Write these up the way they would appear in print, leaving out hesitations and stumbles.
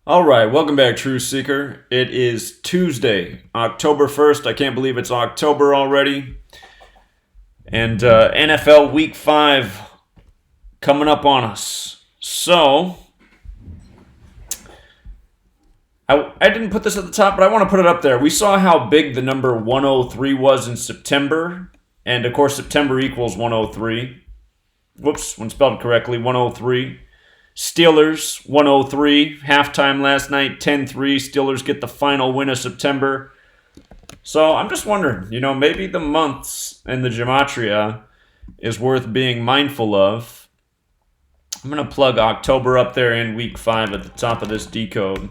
All right, welcome back, Truth Seeker. It is Tuesday, October 1st. I can't believe it's October already. And NFL Week 5 coming up on us. So, I didn't put this at the top, but I want to put it up there. We saw how big the number 103 was in September. And, of course, September equals 103. Whoops, when spelled correctly, 103. Steelers, 103. Halftime last night, 10-3. Steelers get the final win of September. So I'm just wondering, maybe the months in the Gematria is worth being mindful of. I'm going to plug October up there in week 5 at the top of this decode.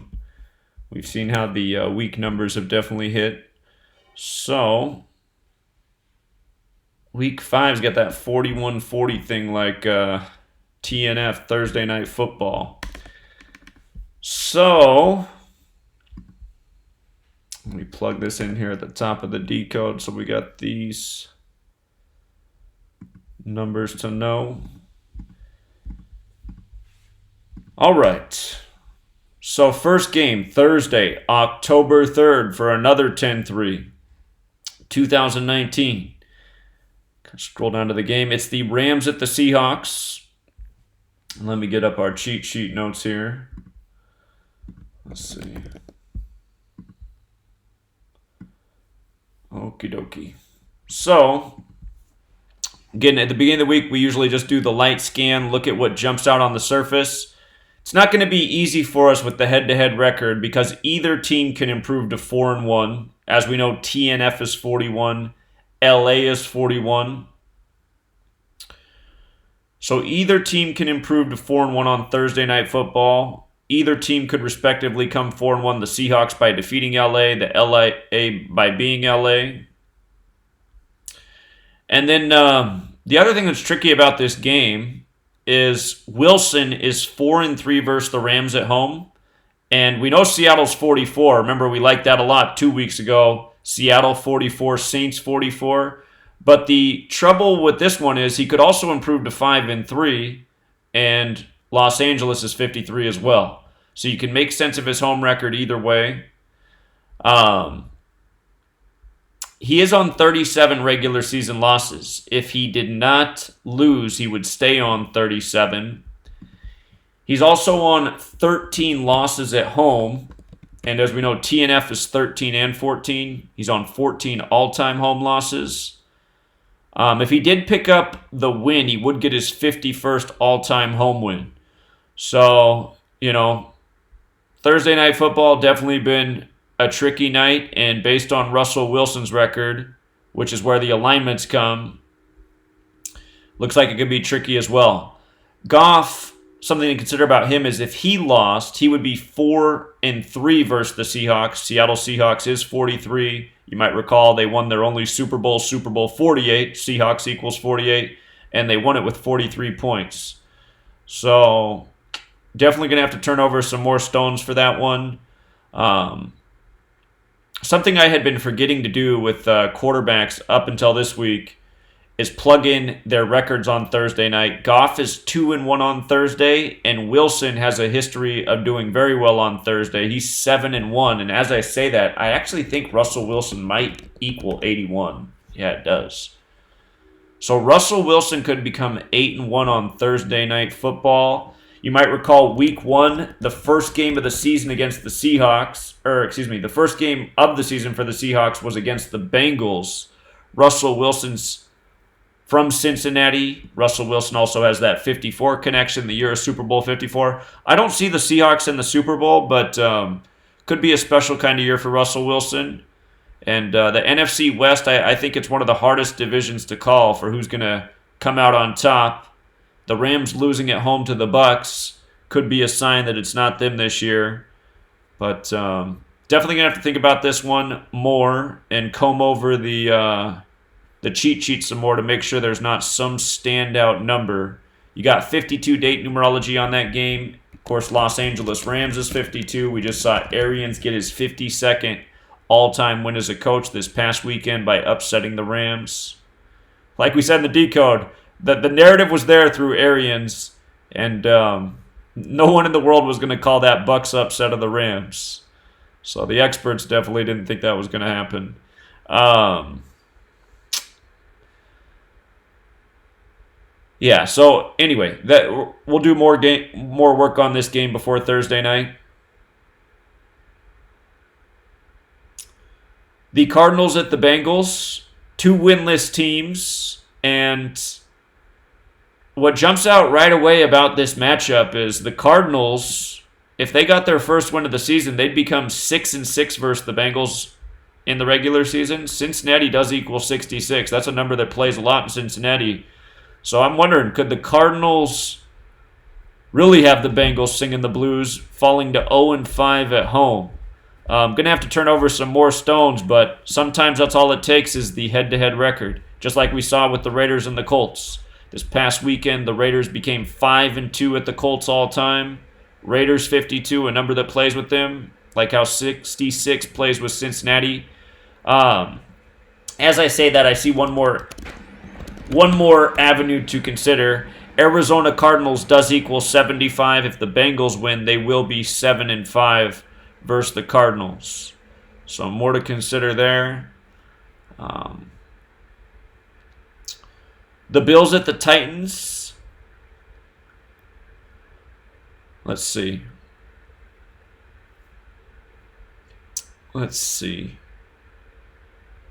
We've seen how the week numbers have definitely hit. So, week 5's got that 41-40 thing like TNF, Thursday Night Football. So, let me plug this in here at the top of the decode. So we got these numbers to know. All right. So first game, Thursday, October 3rd for another 10-3, 2019. Scroll down to the game. It's the Rams at the Seahawks. Let me get up our cheat sheet notes here. Let's see. Okie dokie. So, again, at the beginning of the week, we usually just do the light scan, look at what jumps out on the surface. It's not going to be easy for us with the head-to-head record because either team can improve to 4-1. As we know, TNF is 41, LA is 41. So either team can improve to 4-1 on Thursday Night Football. Either team could respectively come 4-1, the Seahawks by defeating LA, the LA by being LA. And then the other thing that's tricky about this game is Wilson is 4-3 versus the Rams at home. And we know Seattle's 44. Remember, we liked that a lot 2 weeks ago. Seattle 44, Saints 44. But the trouble with this one is he could also improve to 5-3, and Los Angeles is 53 as well. So you can make sense of his home record either way. He is on 37 regular season losses. If he did not lose, he would stay on 37. He's also on 13 losses at home. And as we know, TNF is 13 and 14. He's on 14 all-time home losses. If he did pick up the win, he would get his 51st all-time home win. So, Thursday Night Football definitely been a tricky night, and based on Russell Wilson's record, which is where the alignments come, looks like it could be tricky as well. Goff, something to consider about him is if he lost, he would be 4-3 versus the Seahawks. Seattle Seahawks is 43. You might recall they won their only Super Bowl 48. Seahawks equals 48, and they won it with 43 points. So definitely going to have to turn over some more stones for that one. Something I had been forgetting to do with quarterbacks up until this week is plug in their records on Thursday night. Goff is 2-1 on Thursday, and Wilson has a history of doing very well on Thursday. He's 7-1, and as I say that, I actually think Russell Wilson might equal 81. Yeah, it does. So Russell Wilson could become 8-1 on Thursday Night Football. You might recall week 1, the first game of the season against the Seahawks, the first game of the season for the Seahawks was against the Bengals. Russell Wilson's from Cincinnati. Russell Wilson also has that 54 connection, the year of Super Bowl 54. I don't see the Seahawks in the Super Bowl, but could be a special kind of year for Russell Wilson. And the NFC West, I think it's one of the hardest divisions to call for who's going to come out on top. The Rams losing at home to the Bucs could be a sign that it's not them this year. But definitely going to have to think about this one more and comb over the cheat sheet some more to make sure there's not some standout number. You got 52 date numerology on that game. Of course, Los Angeles Rams is 52. We just saw Arians get his 52nd all-time win as a coach this past weekend by upsetting the Rams. Like we said in the decode, the narrative was there through Arians, and No one in the world was going to call that Bucks upset of the Rams. So the experts definitely didn't think that was going to happen. Yeah. So anyway, that we'll do more work on this game before Thursday night. The Cardinals at the Bengals, two winless teams, and what jumps out right away about this matchup is the Cardinals. If they got their first win of the season, they'd become 6-6 versus the Bengals in the regular season. Cincinnati does equal 66. That's a number that plays a lot in Cincinnati. So I'm wondering, could the Cardinals really have the Bengals singing the blues, falling to 0-5 at home? I'm going to have to turn over some more stones, but sometimes that's all it takes is the head-to-head record, just like we saw with the Raiders and the Colts. This past weekend, the Raiders became 5-2 at the Colts all time. Raiders 52, a number that plays with them, like how 66 plays with Cincinnati. As I say that, I see one more avenue to consider. Arizona Cardinals does equal 75. If the Bengals win, they will be 7-5 versus the Cardinals. So more to consider there. The Bills at the Titans. Let's see.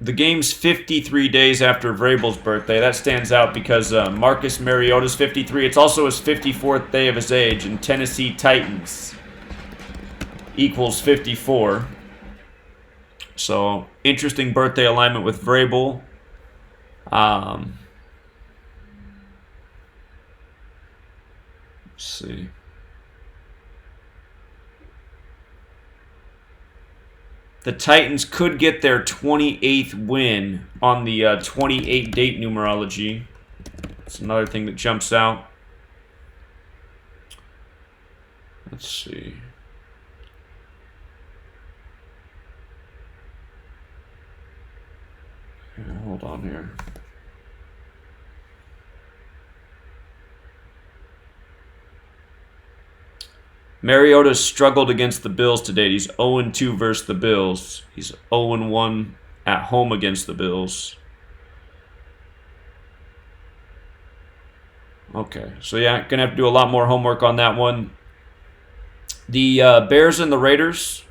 The game's 53 days after Vrabel's birthday. That stands out because Marcus Mariota's 53. It's also his 54th day of his age, and Tennessee Titans equals 54. So, interesting birthday alignment with Vrabel. Let's see. The Titans could get their 28th win on the 28 date numerology. That's another thing that jumps out. Let's see. Hold on here. Mariota struggled against the Bills today. He's 0-2 versus the Bills. He's 0-1 at home against the Bills. Okay, so yeah, gonna have to do a lot more homework on that one. The Bears and the Raiders.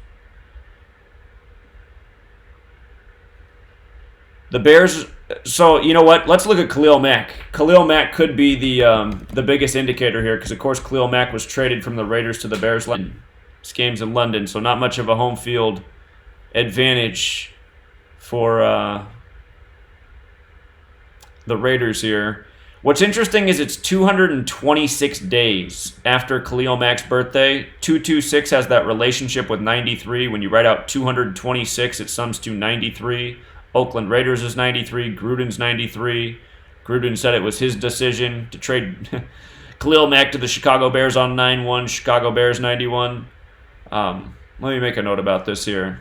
The Bears. So you know what? Let's look at Khalil Mack. Khalil Mack could be the biggest indicator here because of course Khalil Mack was traded from the Raiders to the Bears. This game's in London, so not much of a home field advantage for the Raiders here. What's interesting is it's 226 days after Khalil Mack's birthday. 226 has that relationship with 93. When you write out 226, it sums to 93. Oakland Raiders is 93. Gruden's 93. Gruden said it was his decision to trade Khalil Mack to the Chicago Bears on 9-1. Chicago Bears 91. Let me make a note about this here.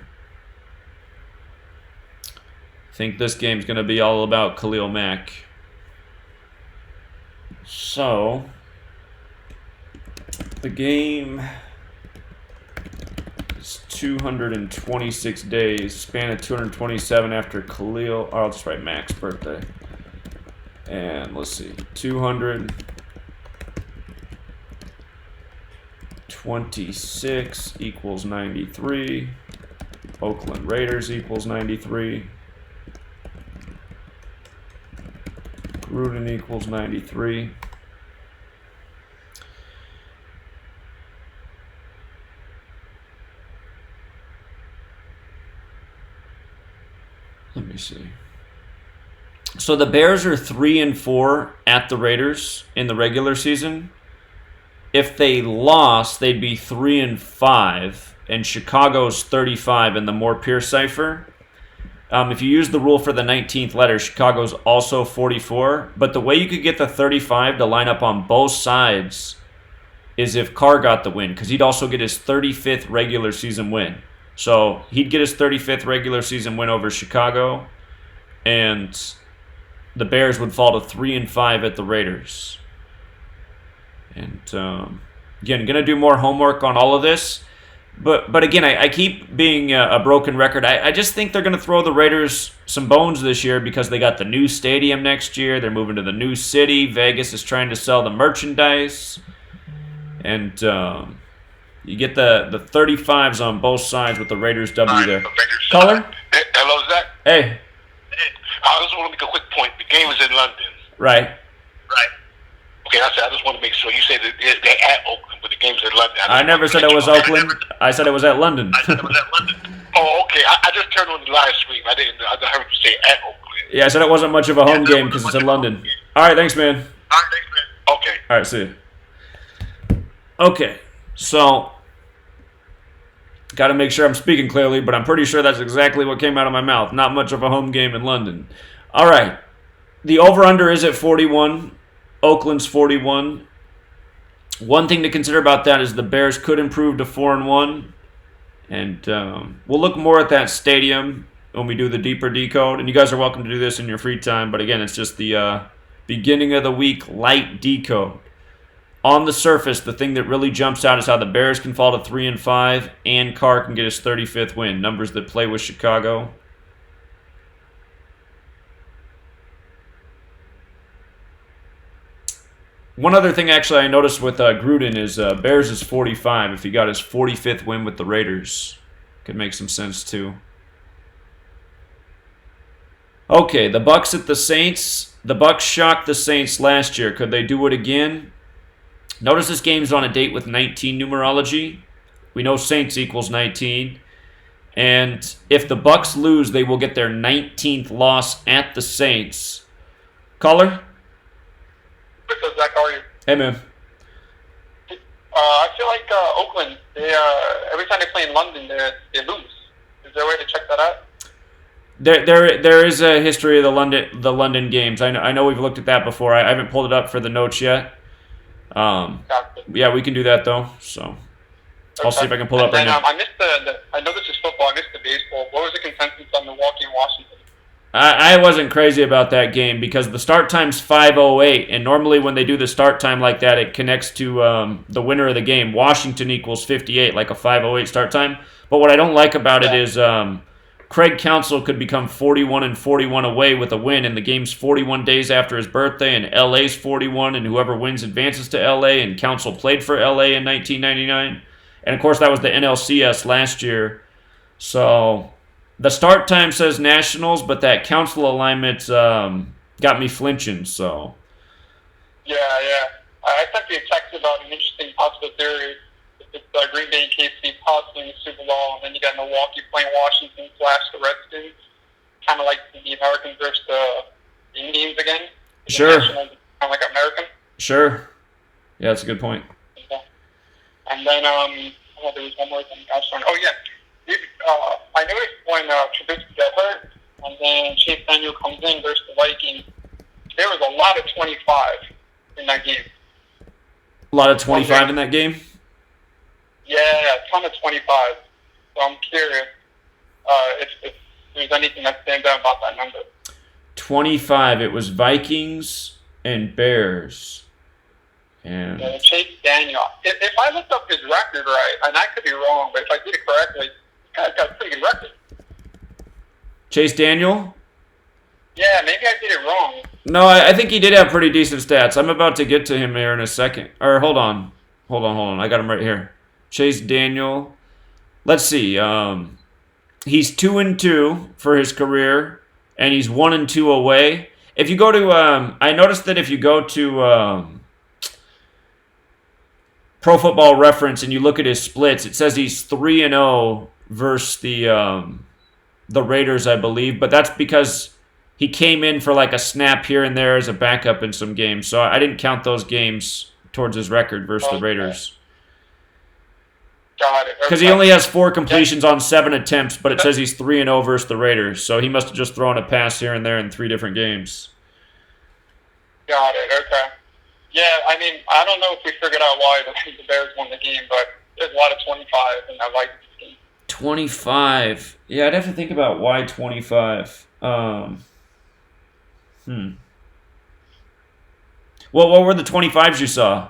I think this game's going to be all about Khalil Mack. So, the game is 226 days, span of 227 after Khalil. I'll just write Mack's birthday. And let's see, 226 equals 93. Oakland Raiders equals 93. Gruden equals 93. Let me see. So the Bears are 3-4 at the Raiders in the regular season. If they lost, they'd be 3-5, and Chicago's 35 in the Moore Pierce cipher. If you use the rule for the 19th letter, Chicago's also 44. But the way you could get the 35 to line up on both sides is if Carr got the win, because he'd also get his 35th regular season win. So he'd get his 35th regular season win over Chicago, and the Bears would fall to 3-5 at the Raiders. And Again, going to do more homework on all of this. But again, I keep being a broken record. I just think they're going to throw the Raiders some bones this year because they got the new stadium next year. They're moving to the new city. Vegas is trying to sell the merchandise. And you get the 35s on both sides with the Raiders W there. Color? Hello, Zach. Hey. I just want to make a quick point. The game is in London. Right. Okay, I just want to make sure. You say that they're at Oakland, but the game's in London. I never said it was Oakland. I said it was at London. Oh, okay. I just turned on the live stream. I heard you say at Oakland. Yeah, I said it wasn't much of a home game because it's in London. All right, thanks, man. Okay. All right, see you. Okay, so got to make sure I'm speaking clearly, but I'm pretty sure that's exactly what came out of my mouth. Not much of a home game in London. All right, the over-under is at 41. Oakland's 41. One thing to consider about that is the Bears could improve to 4-1, and we'll look more at that stadium when we do the deeper decode. And you guys are welcome to do this in your free time, but again, it's just the beginning of the week light decode. On the surface, the thing that really jumps out is how the Bears can fall to 3-5, and Carr can get his 35th win. Numbers that play with Chicago. One other thing, actually, I noticed with Gruden is Bears is 45. If he got his 45th win with the Raiders, could make some sense too. Okay, the Bucks at the Saints. The Bucks shocked the Saints last year. Could they do it again? Notice this game's on a date with 19 numerology. We know Saints equals 19. And if the Bucks lose, they will get their 19th loss at the Saints. Caller? What's up, Zach? How are you? Hey, man. I feel like Oakland, they every time they play in London, they lose. Is there a way to check that out? There is a history of the London games. I know we've looked at that before. I haven't pulled it up for the notes yet. Yeah, we can do that though. So I'll see if I can pull it up right now. I missed I know this is football. I missed the baseball. What was the consensus on Milwaukee and Washington? I wasn't crazy about that game because the start time's 5:08, and normally when they do the start time like that, it connects to the winner of the game. Washington equals 58, like a 5:08 start time. But what I don't like about it is Craig Counsell could become 41-41 away with a win, and the game's 41 days after his birthday, and LA's 41, and whoever wins advances to LA, and Counsell played for LA in 1999. And of course, that was the NLCS last year. So the start time says Nationals, but that Counsell alignment got me flinching. So yeah. I sent you a text about an interesting possible theory. It's Green Bay and KC possibly in the Super Bowl, and then you got Milwaukee playing Washington / the Redskins, kind of like the Americans versus the Indians again. Sure. Kind of like American. Sure. Yeah, that's a good point. Yeah. And then there was one more thing I was trying. Oh yeah, I noticed when Trubisky got hurt, and then Chase Daniel comes in versus the Vikings, there was a lot of 25 in that game. A lot of 25 in that game? Yeah, a ton of 25. So I'm curious if there's anything that stands out about that number. 25. It was Vikings and Bears. And Chase Daniel. If I looked up his record right, and I could be wrong, but if I did it correctly, this guy's got a pretty good record. Chase Daniel? Yeah, maybe I did it wrong. No, I think he did have pretty decent stats. I'm about to get to him here in a second. Or hold on. I got him right here. Chase Daniel. Let's see. He's 2-2 for his career, and he's 1-2 away. If you go to, I noticed that if you go to Pro Football Reference and you look at his splits, it says he's 3-0 versus the Raiders, I believe. But that's because he came in for like a snap here and there as a backup in some games. So I didn't count those games towards his record versus the Raiders. Got it. Because he only has 4 completions on 7 attempts, but it says he's 3-0 versus the Raiders. So he must have just thrown a pass here and there in 3 different games. Got it. Okay. Yeah, I mean, I don't know if we figured out why the Bears won the game, but there's a lot of 25, and I like this game. 25. Yeah, I'd have to think about why 25. What were the 25s you saw?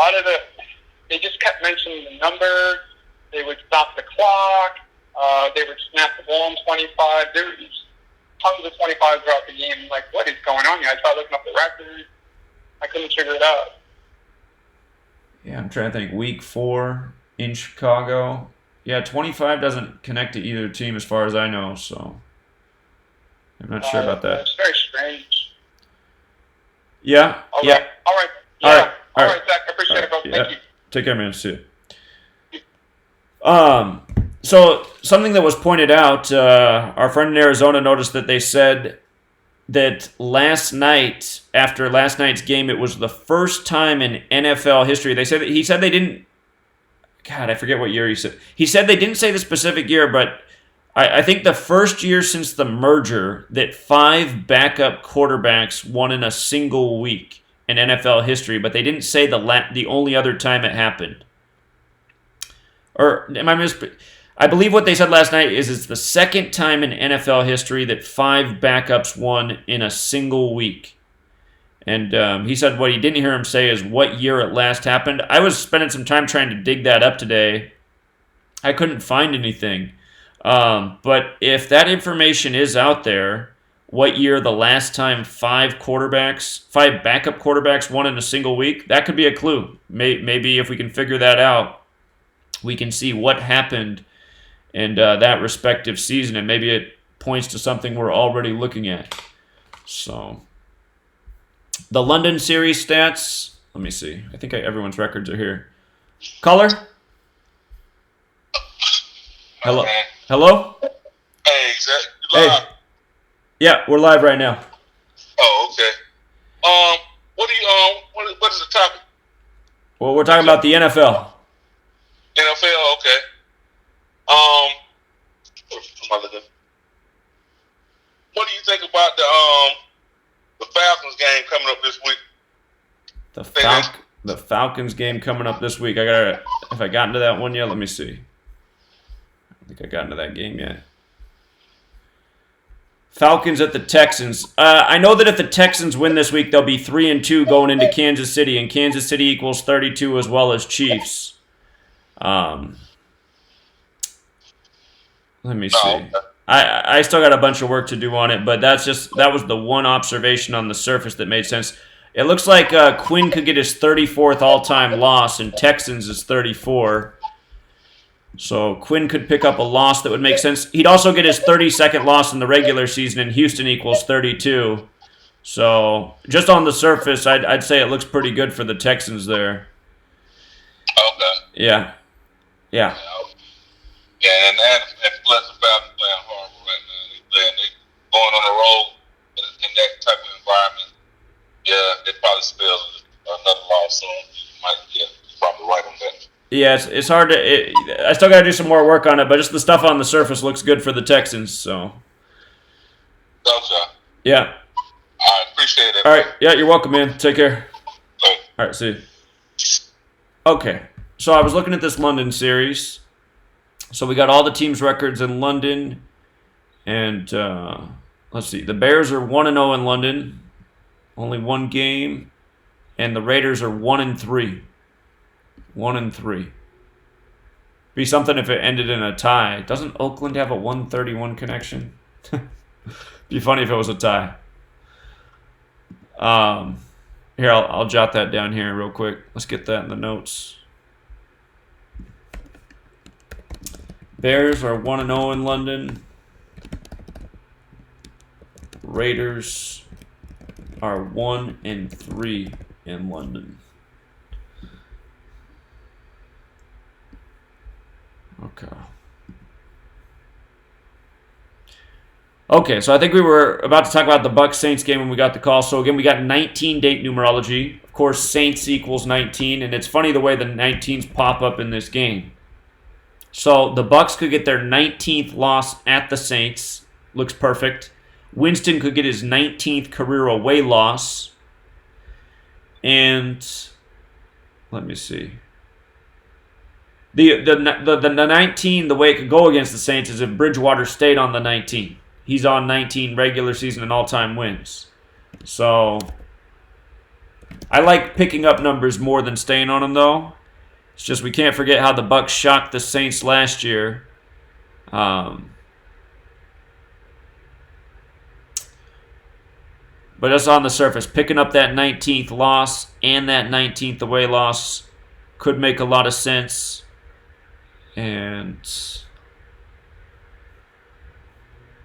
lot of they just kept mentioning the numbers. They would stop the clock. They would snap the ball in 25. There were tons of 25 throughout the game. Like, what is going on here? I tried looking up the record. I couldn't figure it out. Yeah, I'm trying to think. Week 4 in Chicago. Yeah, 25 doesn't connect to either team as far as I know, so I'm not sure about that. It's very strange. Yeah. All yeah. right. All right. Yeah. All right, Zach. I appreciate it, bro. Yeah. Thank you. Take care, man. See you. So something that was pointed out, our friend in Arizona noticed that they said that last night, after last night's game, it was the first time in NFL history. He said they didn't. God, I forget what year he said. He said they didn't say the specific year, but I think the first year since the merger that 5 backup quarterbacks won in a single week in NFL history, but they didn't say the only other time it happened. Or am I I believe what they said last night is it's the second time in NFL history that 5 backups won in a single week. And he said what he didn't hear him say is what year it last happened. I was spending some time trying to dig that up today. I couldn't find anything. But if that information is out there, what year the last time 5 backup quarterbacks won in a single week, that could be a clue. Maybe if we can figure that out, we can see what happened in that respective season, and maybe it points to something we're already looking at. So, the London series stats. Let me see. I think everyone's records are here. Caller? Hello? Hello? Hey, Zach. You live? Hey. Yeah, we're live right now. Oh, okay. What is the topic? Well, we're talking about the NFL. NFL, okay. What do you think about the Falcons game coming up this week? The Falcons game coming up this week. Have I gotten to that one yet? Let me see. I don't think I got into that game yet. Falcons at the Texans. I know that if the Texans win this week, they'll be 3-2 going into Kansas City, and Kansas City equals 32 as well as Chiefs. Let me see. Oh, okay. I still got a bunch of work to do on it, but that was the one observation on the surface that made sense. It looks like Quinn could get his 34th all-time loss, and Texans is 34. So Quinn could pick up a loss that would make sense. He'd also get his 32nd loss in the regular season, and Houston equals 32. So just on the surface, I'd say it looks pretty good for the Texans there. Okay. Yeah. Yeah, and plus the Falcons playing horrible right now. They going on the road in that type of environment. Yeah, they probably spell another loss, so you're probably right on that. Yeah, it's hard to. I still got to do some more work on it, but just the stuff on the surface looks good for the Texans. So. Okay. Yeah. I appreciate it. All right. Yeah, you're welcome, man. Take care. Okay. All right. See you. Okay. So I was looking at this London series. So we got all the teams' records in London, and let's see. The Bears are 1-0 in London, only one game, and the Raiders are 1-3. 1-3. Be something if it ended in a tie. Doesn't Oakland have a 131 connection? Be funny if it was a tie. Here, I'll jot that down here real quick. Let's get that in the notes. Bears are 1-0 in London. Raiders are 1-3 in London. Okay, so I think we were about to talk about the Bucs-Saints game when we got the call. So again, we got 19 date numerology. Of course, Saints equals 19, and it's funny the way the 19s pop up in this game. So the Bucs could get their 19th loss at the Saints. Looks perfect. Winston could get his 19th career away loss. And let me see. The 19, the way it could go against the Saints is if Bridgewater stayed on the 19. He's on 19 regular season and all-time wins. So I like picking up numbers more than staying on them, though. It's just we can't forget how the Bucks shocked the Saints last year. But just on the surface, picking up that 19th loss and that 19th away loss could make a lot of sense. And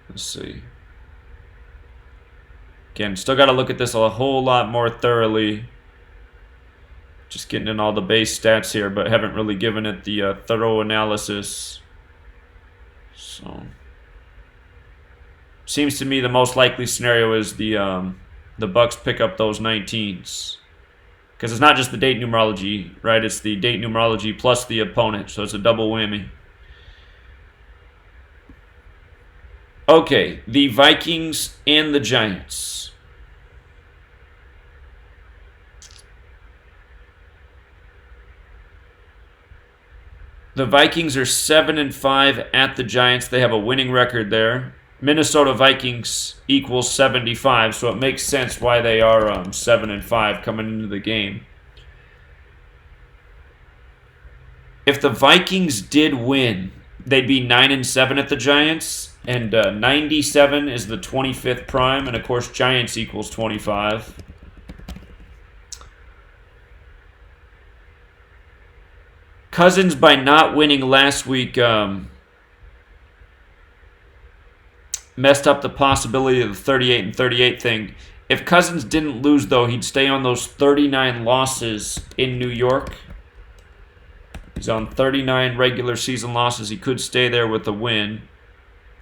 let's see. Again, still got to look at this a whole lot more thoroughly. Just getting in all the base stats here, but haven't really given it the thorough analysis. So, seems to me the most likely scenario is the Bucks pick up those 19s, because it's not just the date numerology, right? It's the date numerology plus the opponent, so it's a double whammy. Okay, the Vikings and the Giants. The Vikings are 7-5 at the Giants. They have a winning record there. Minnesota Vikings equals 75, so it makes sense why they are 7-5 coming into the game. If the Vikings did win, they'd be 9-7 at the Giants, and 97 is the 25th prime, and of course Giants equals 25. Cousins, by not winning last week, messed up the possibility of the 38-38 thing. If Cousins didn't lose, though, he'd stay on those 39 losses in New York. He's on 39 regular season losses. He could stay there with a win.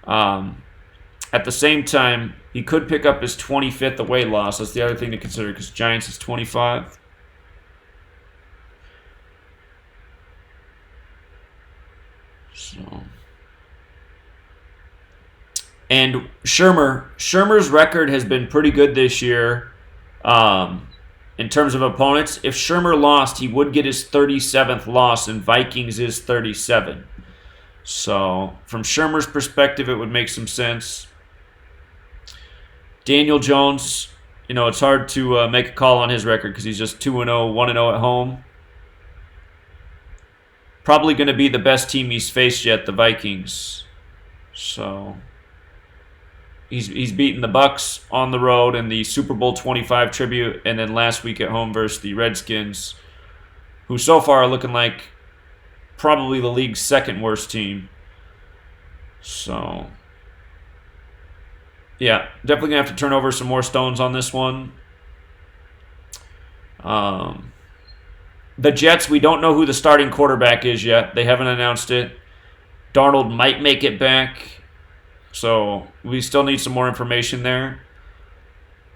At the same time, he could pick up his 25th away loss. That's the other thing to consider, because Giants is 25. So, and Shermer's record has been pretty good this year in terms of opponents. If Shermer lost, he would get his 37th loss, and Vikings is 37. So, from Shermer's perspective, it would make some sense. Daniel Jones, it's hard to make a call on his record because he's just 2-0, 1-0 at home. Probably going to be the best team he's faced yet, the Vikings. So he's beaten the Bucks on the road in the Super Bowl 25 tribute, and then last week at home versus the Redskins, who so far are looking like probably the league's second worst team. So, yeah, definitely going to have to turn over some more stones on this one. The Jets, we don't know who the starting quarterback is yet. They haven't announced it. Darnold might make it back, so we still need some more information there.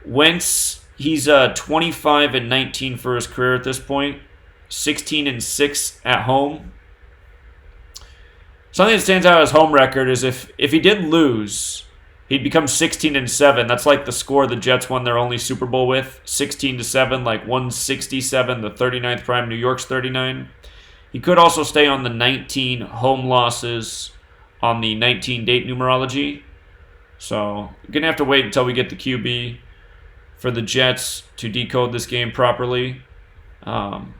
Wentz, he's 25-19 for his career at this point, 16-6 at home. Something that stands out as home record is if he did lose, he'd become 16-7. That's like the score the Jets won their only Super Bowl with, 16-7, like 167, the 39th prime. New York's 39. He could also stay on the 19 home losses on the 19 date numerology. So, going to have to wait until we get the QB for the Jets to decode this game properly. On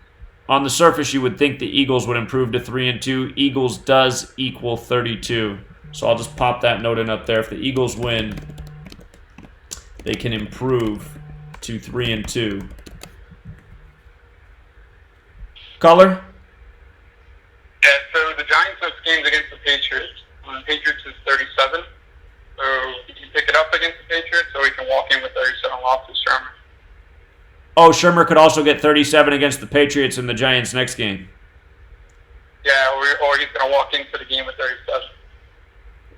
the surface, you would think the Eagles would improve to 3-2. Eagles does equal 32. So I'll just pop that note in up there. If the Eagles win, they can improve to 3-2. Caller? Yeah, so the Giants have games against the Patriots. The Patriots is 37. So you can pick it up against the Patriots, or we can walk in with 37 losses, Shermer. Oh, Shermer could also get 37 against the Patriots in the Giants' next game. Yeah, or he's going to walk into the game with 37.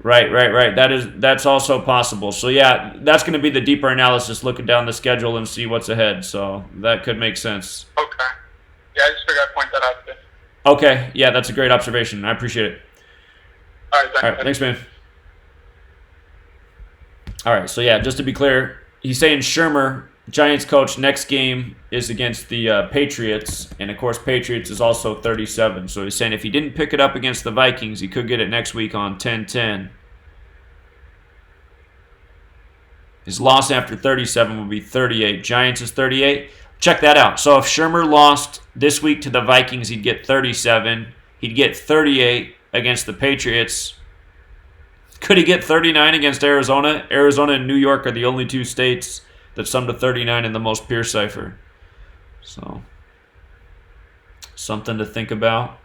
Right. That's also possible. So yeah, that's going to be the deeper analysis, looking down the schedule and see what's ahead. So that could make sense. Okay. Yeah, I just figured I'd point that out there. Okay. Yeah, that's a great observation. I appreciate it. All right, Thanks, man. All right. So yeah, just to be clear, he's saying Shermer, Giants coach, next game is against the Patriots, and of course Patriots is also 37. So he's saying if he didn't pick it up against the Vikings, he could get it next week on 10-10. His loss after 37 would be 38. Giants is 38. check that out. So if Shermer lost this week to the Vikings, he'd get 37. He'd get 38 against the Patriots. Could he get 39 against Arizona? Arizona and New York are the only two states that sum to 39 in the most pure cipher. So, something to think about.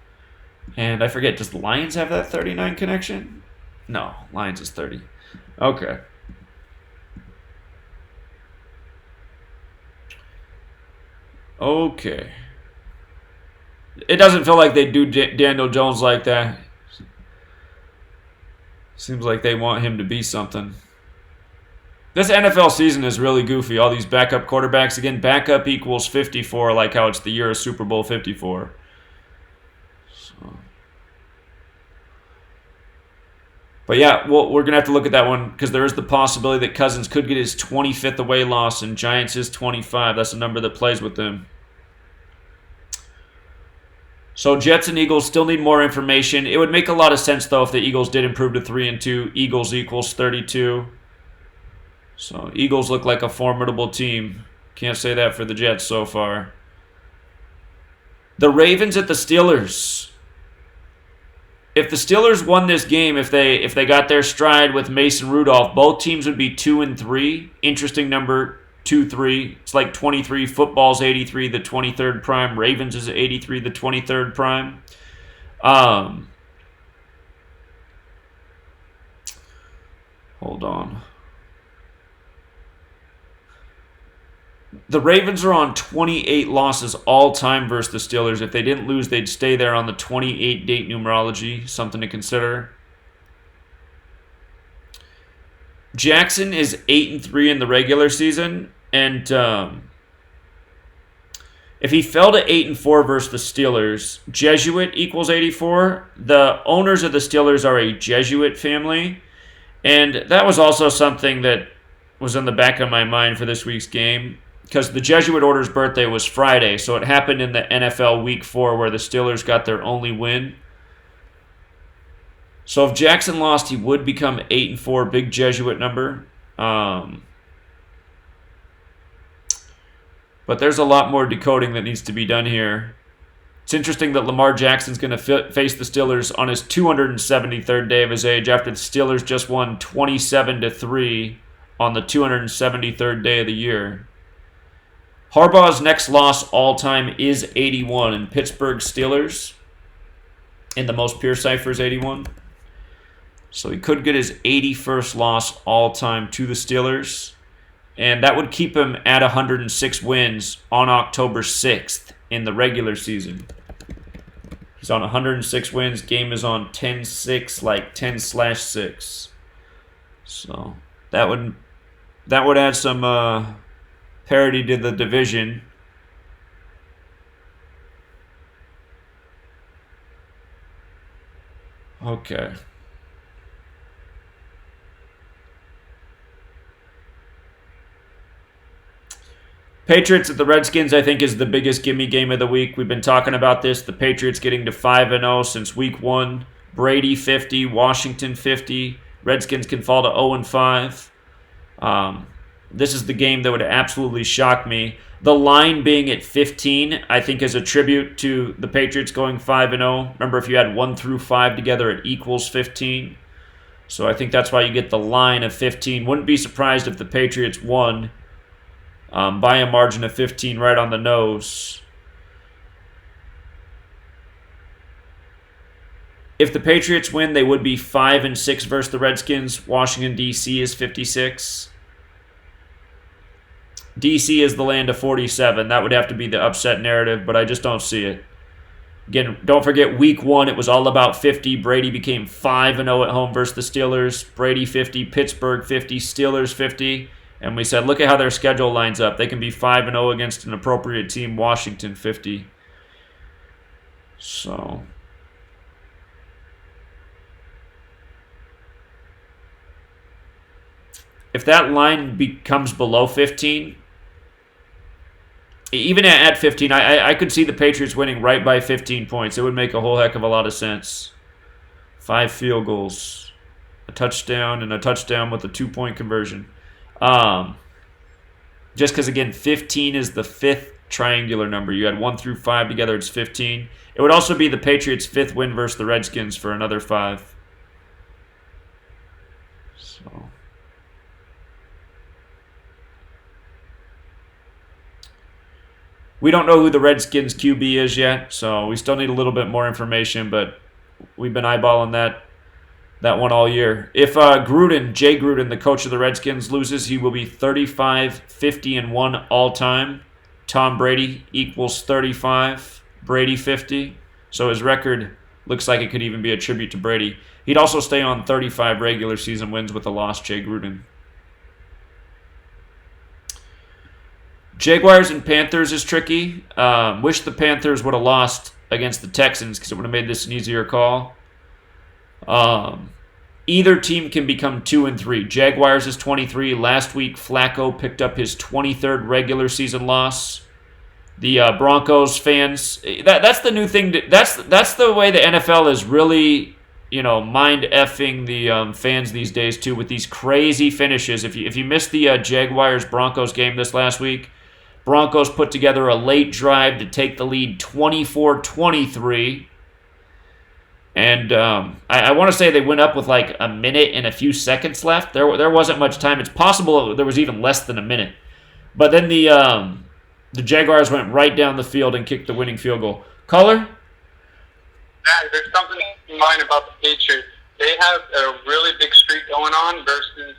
And I forget, does the Lions have that 39 connection? No, Lions is 30. Okay. Okay. It doesn't feel like they do Daniel Jones like that. Seems like they want him to be something. This NFL season is really goofy. All these backup quarterbacks. Again, backup equals 54, like how it's the year of Super Bowl 54. But yeah, well, we're going to have to look at that one because there is the possibility that Cousins could get his 25th away loss and Giants his 25. That's a number that plays with them. So Jets and Eagles still need more information. It would make a lot of sense, though, if the Eagles did improve to 3-2. Eagles equals 32. So Eagles look like a formidable team. Can't say that for the Jets so far. The Ravens at the Steelers. If the Steelers won this game, if they got their stride with Mason Rudolph, both teams would be 2-3. Interesting number, 2-3. It's like 23. Football's 83, the 23rd prime. Ravens is 83, the 23rd prime. Hold on. The Ravens are on 28 losses all-time versus the Steelers. If they didn't lose, they'd stay there on the 28-date numerology. Something to consider. Jackson is 8-3 in the regular season. And if he fell to 8-4 versus the Steelers, Jesuit equals 84. The owners of the Steelers are a Jesuit family. And that was also something that was in the back of my mind for this week's game. Because the Jesuit order's birthday was Friday, so it happened in the NFL Week 4 where the Steelers got their only win. So if Jackson lost, he would become 8-4, big Jesuit number. But there's a lot more decoding that needs to be done here. It's interesting that Lamar Jackson's going to face the Steelers on his 273rd day of his age after the Steelers just won 27-3 on the 273rd day of the year. Harbaugh's next loss all-time is 81 in Pittsburgh Steelers. In the most pure ciphers, 81. So he could get his 81st loss all-time to the Steelers. And that would keep him at 106 wins on October 6th in the regular season. He's on 106 wins. Game is on 10-6, like 10/6. So that would add some parity to the division. Okay. Patriots at the Redskins, I think, is the biggest gimme game of the week. We've been talking about this. The Patriots getting to 5-0 since week 1. Brady 50, Washington 50. Redskins can fall to 0-5. This is the game that would absolutely shock me. The line being at 15, I think, is a tribute to the Patriots going 5-0. Remember, if you had 1 through 5 together, it equals 15. So I think that's why you get the line of 15. Wouldn't be surprised if the Patriots won by a margin of 15 right on the nose. If the Patriots win, they would be 5-6 versus the Redskins. Washington, D.C. is 56. D.C. is the land of 47. That would have to be the upset narrative, but I just don't see it. Again, don't forget week 1, it was all about 50. Brady became 5-0 at home versus the Steelers. Brady 50, Pittsburgh 50, Steelers 50. And we said, look at how their schedule lines up. They can be 5-0 against an appropriate team, Washington 50. So if that line becomes below 15, even at 15, I could see the Patriots winning right by 15 points. It would make a whole heck of a lot of sense. 5 field goals, a touchdown, and a touchdown with a 2-point conversion. Just because, again, 15 is the 5th triangular number. You had 1 through 5 together, it's 15. It would also be the Patriots' 5th win versus the Redskins for another 5. So we don't know who the Redskins QB is yet, so we still need a little bit more information, but we've been eyeballing that one all year. If Jay Gruden, the coach of the Redskins, loses, he will be 35, 50, and 1 all time. Tom Brady equals 35, Brady 50. So his record looks like it could even be a tribute to Brady. He'd also stay on 35 regular season wins with a loss, Jay Gruden. Jaguars and Panthers is tricky. Wish the Panthers would have lost against the Texans because it would have made this an easier call. Either team can become 2-3. Jaguars is 23. Last week, Flacco picked up his 23rd regular season loss. The Broncos fans, that's the new thing. That's the way the NFL is really, mind effing the fans these days too, with these crazy finishes. If you missed the Jaguars Broncos game this last week, Broncos put together a late drive to take the lead 24-23. And I want to say they went up with like a minute and a few seconds left. There wasn't much time. It's possible there was even less than a minute. But then the Jaguars went right down the field and kicked the winning field goal. Caller? Yeah, there's something in mind about the Patriots. They have a really big streak going on versus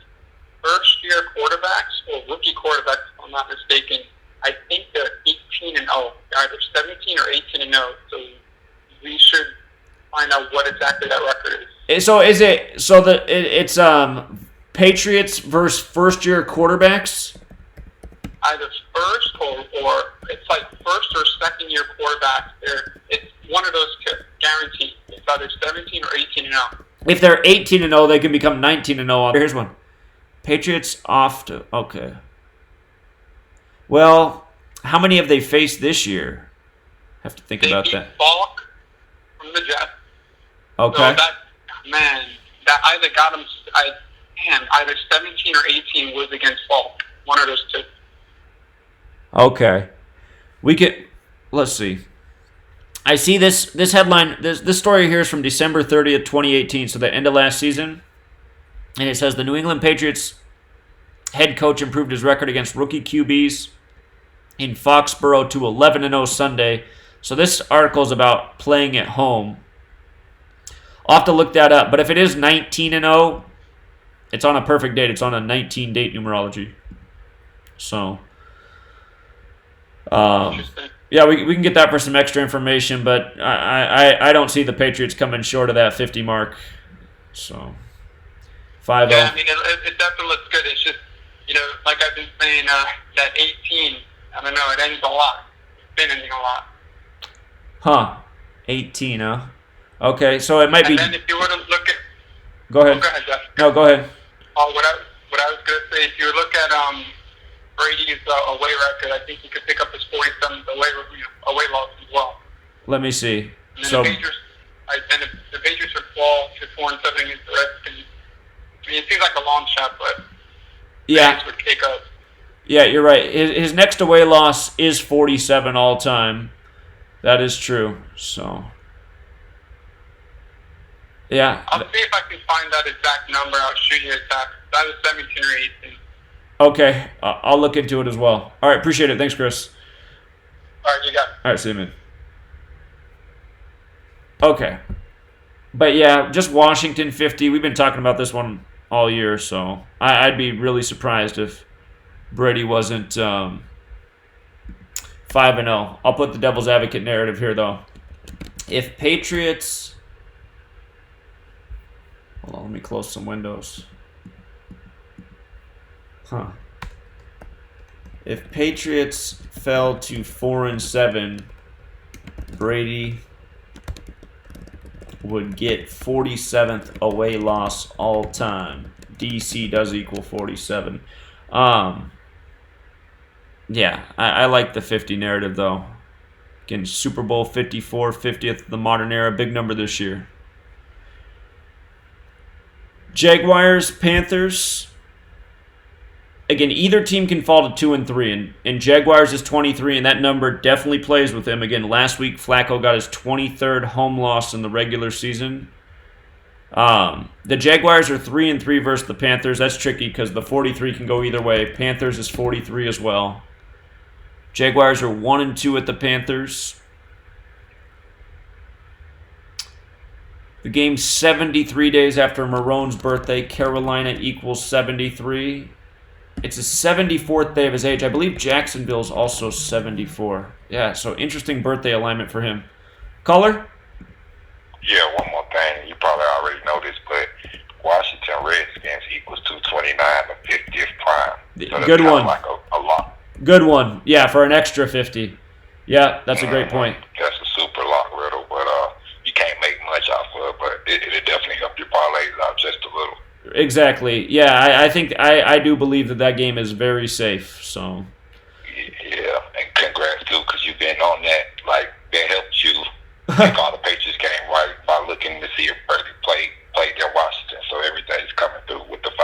first-year quarterbacks, or rookie quarterbacks, if I'm not mistaken. I think they're 18-0, either 17 or 18-0. So we should find out what exactly that record is. So it's Patriots versus first-year quarterbacks? Either first or it's like first or second-year quarterbacks. It's one of those two, guaranteed. It's either 17 or 18-0. If they're 18-0, they can become 19-0. Here's one. Patriots off to... Okay. Well, how many have they faced this year? Have to think about that. They beat Falk from the Jets. Okay. So that either got them... either 17 or 18 was against Falk. One of those two. Okay. Let's see. I see this headline, this story here is from December 30th, 2018, so the end of last season. And it says the New England Patriots head coach improved his record against rookie QBs in Foxborough to 11-0 Sunday. So this article is about playing at home. I'll have to look that up. But if it is 19-0, it's on a perfect date. It's on a 19-date numerology. So... yeah, we can get that for some extra information, but I don't see the Patriots coming short of that 50 mark. So, 5-0. Yeah, I mean, it definitely looks good. It's just, like I've been saying, that 18, I don't know, it ends a lot. It's been ending a lot. Huh. 18, huh? Okay, so it might be... And then if you were to look at... Go ahead. Oh, go ahead, Jeff. No, go ahead. What I was going to say, if you look at... Brady's away record, I think he could pick up his 47th away loss as well. Let me see. And then the Patriots would fall to 4-7 against the Redskins. I mean, it seems like a long shot, but yeah, would kick up. Yeah, you're right. His next away loss is 47 all time. That is true. So, yeah. I'll see if I can find that exact number. I'll shoot you a text. That was 17 or 18. Okay, I'll look into it as well. All right, appreciate it. Thanks, Chris. All right, you got it. All right, see you, man. Okay. But yeah, just Washington 50. We've been talking about this one all year, so I'd be really surprised if Brady wasn't 5-0. I'll put the devil's advocate narrative here, though. If Patriots... Hold on, let me close some windows. Huh. If Patriots fell to 4-7, Brady would get 47th away loss all time. DC does equal 47. Yeah, I like the 50 narrative though. Again, Super Bowl 54, 50th of the modern era, big number this year. Jaguars, Panthers. again, either team can fall to 2 and 3, and Jaguars is 23, and that number definitely plays with him. Again, last week Flacco got his 23rd home loss in the regular season. The Jaguars are 3 and 3 versus the Panthers. That's tricky because the 43 can go either way. Panthers is 43 as well. Jaguars are 1 and 2 at the Panthers. The game's 73 days after Marone's birthday. Carolina equals 73. It's his 74th day of his age. I believe Jacksonville's also 74. Yeah, so interesting birthday alignment for him. Caller? Yeah, one more thing. You probably already know this, but Washington Redskins equals 229, the 50th prime. So good one. Like a lot. Good one. Yeah, for an extra 50. Yeah, that's a great point. That's a super lock riddle, but you can't make much off of it, but it'll definitely help your parlays out just a little. Exactly. Yeah, I think I do believe that game is very safe. So. Yeah, and congrats too, because you've been on that. Like that helped you. Like all the Patriots came right by looking to see if Purdy played their Washington, so everything's coming through with the 5-0.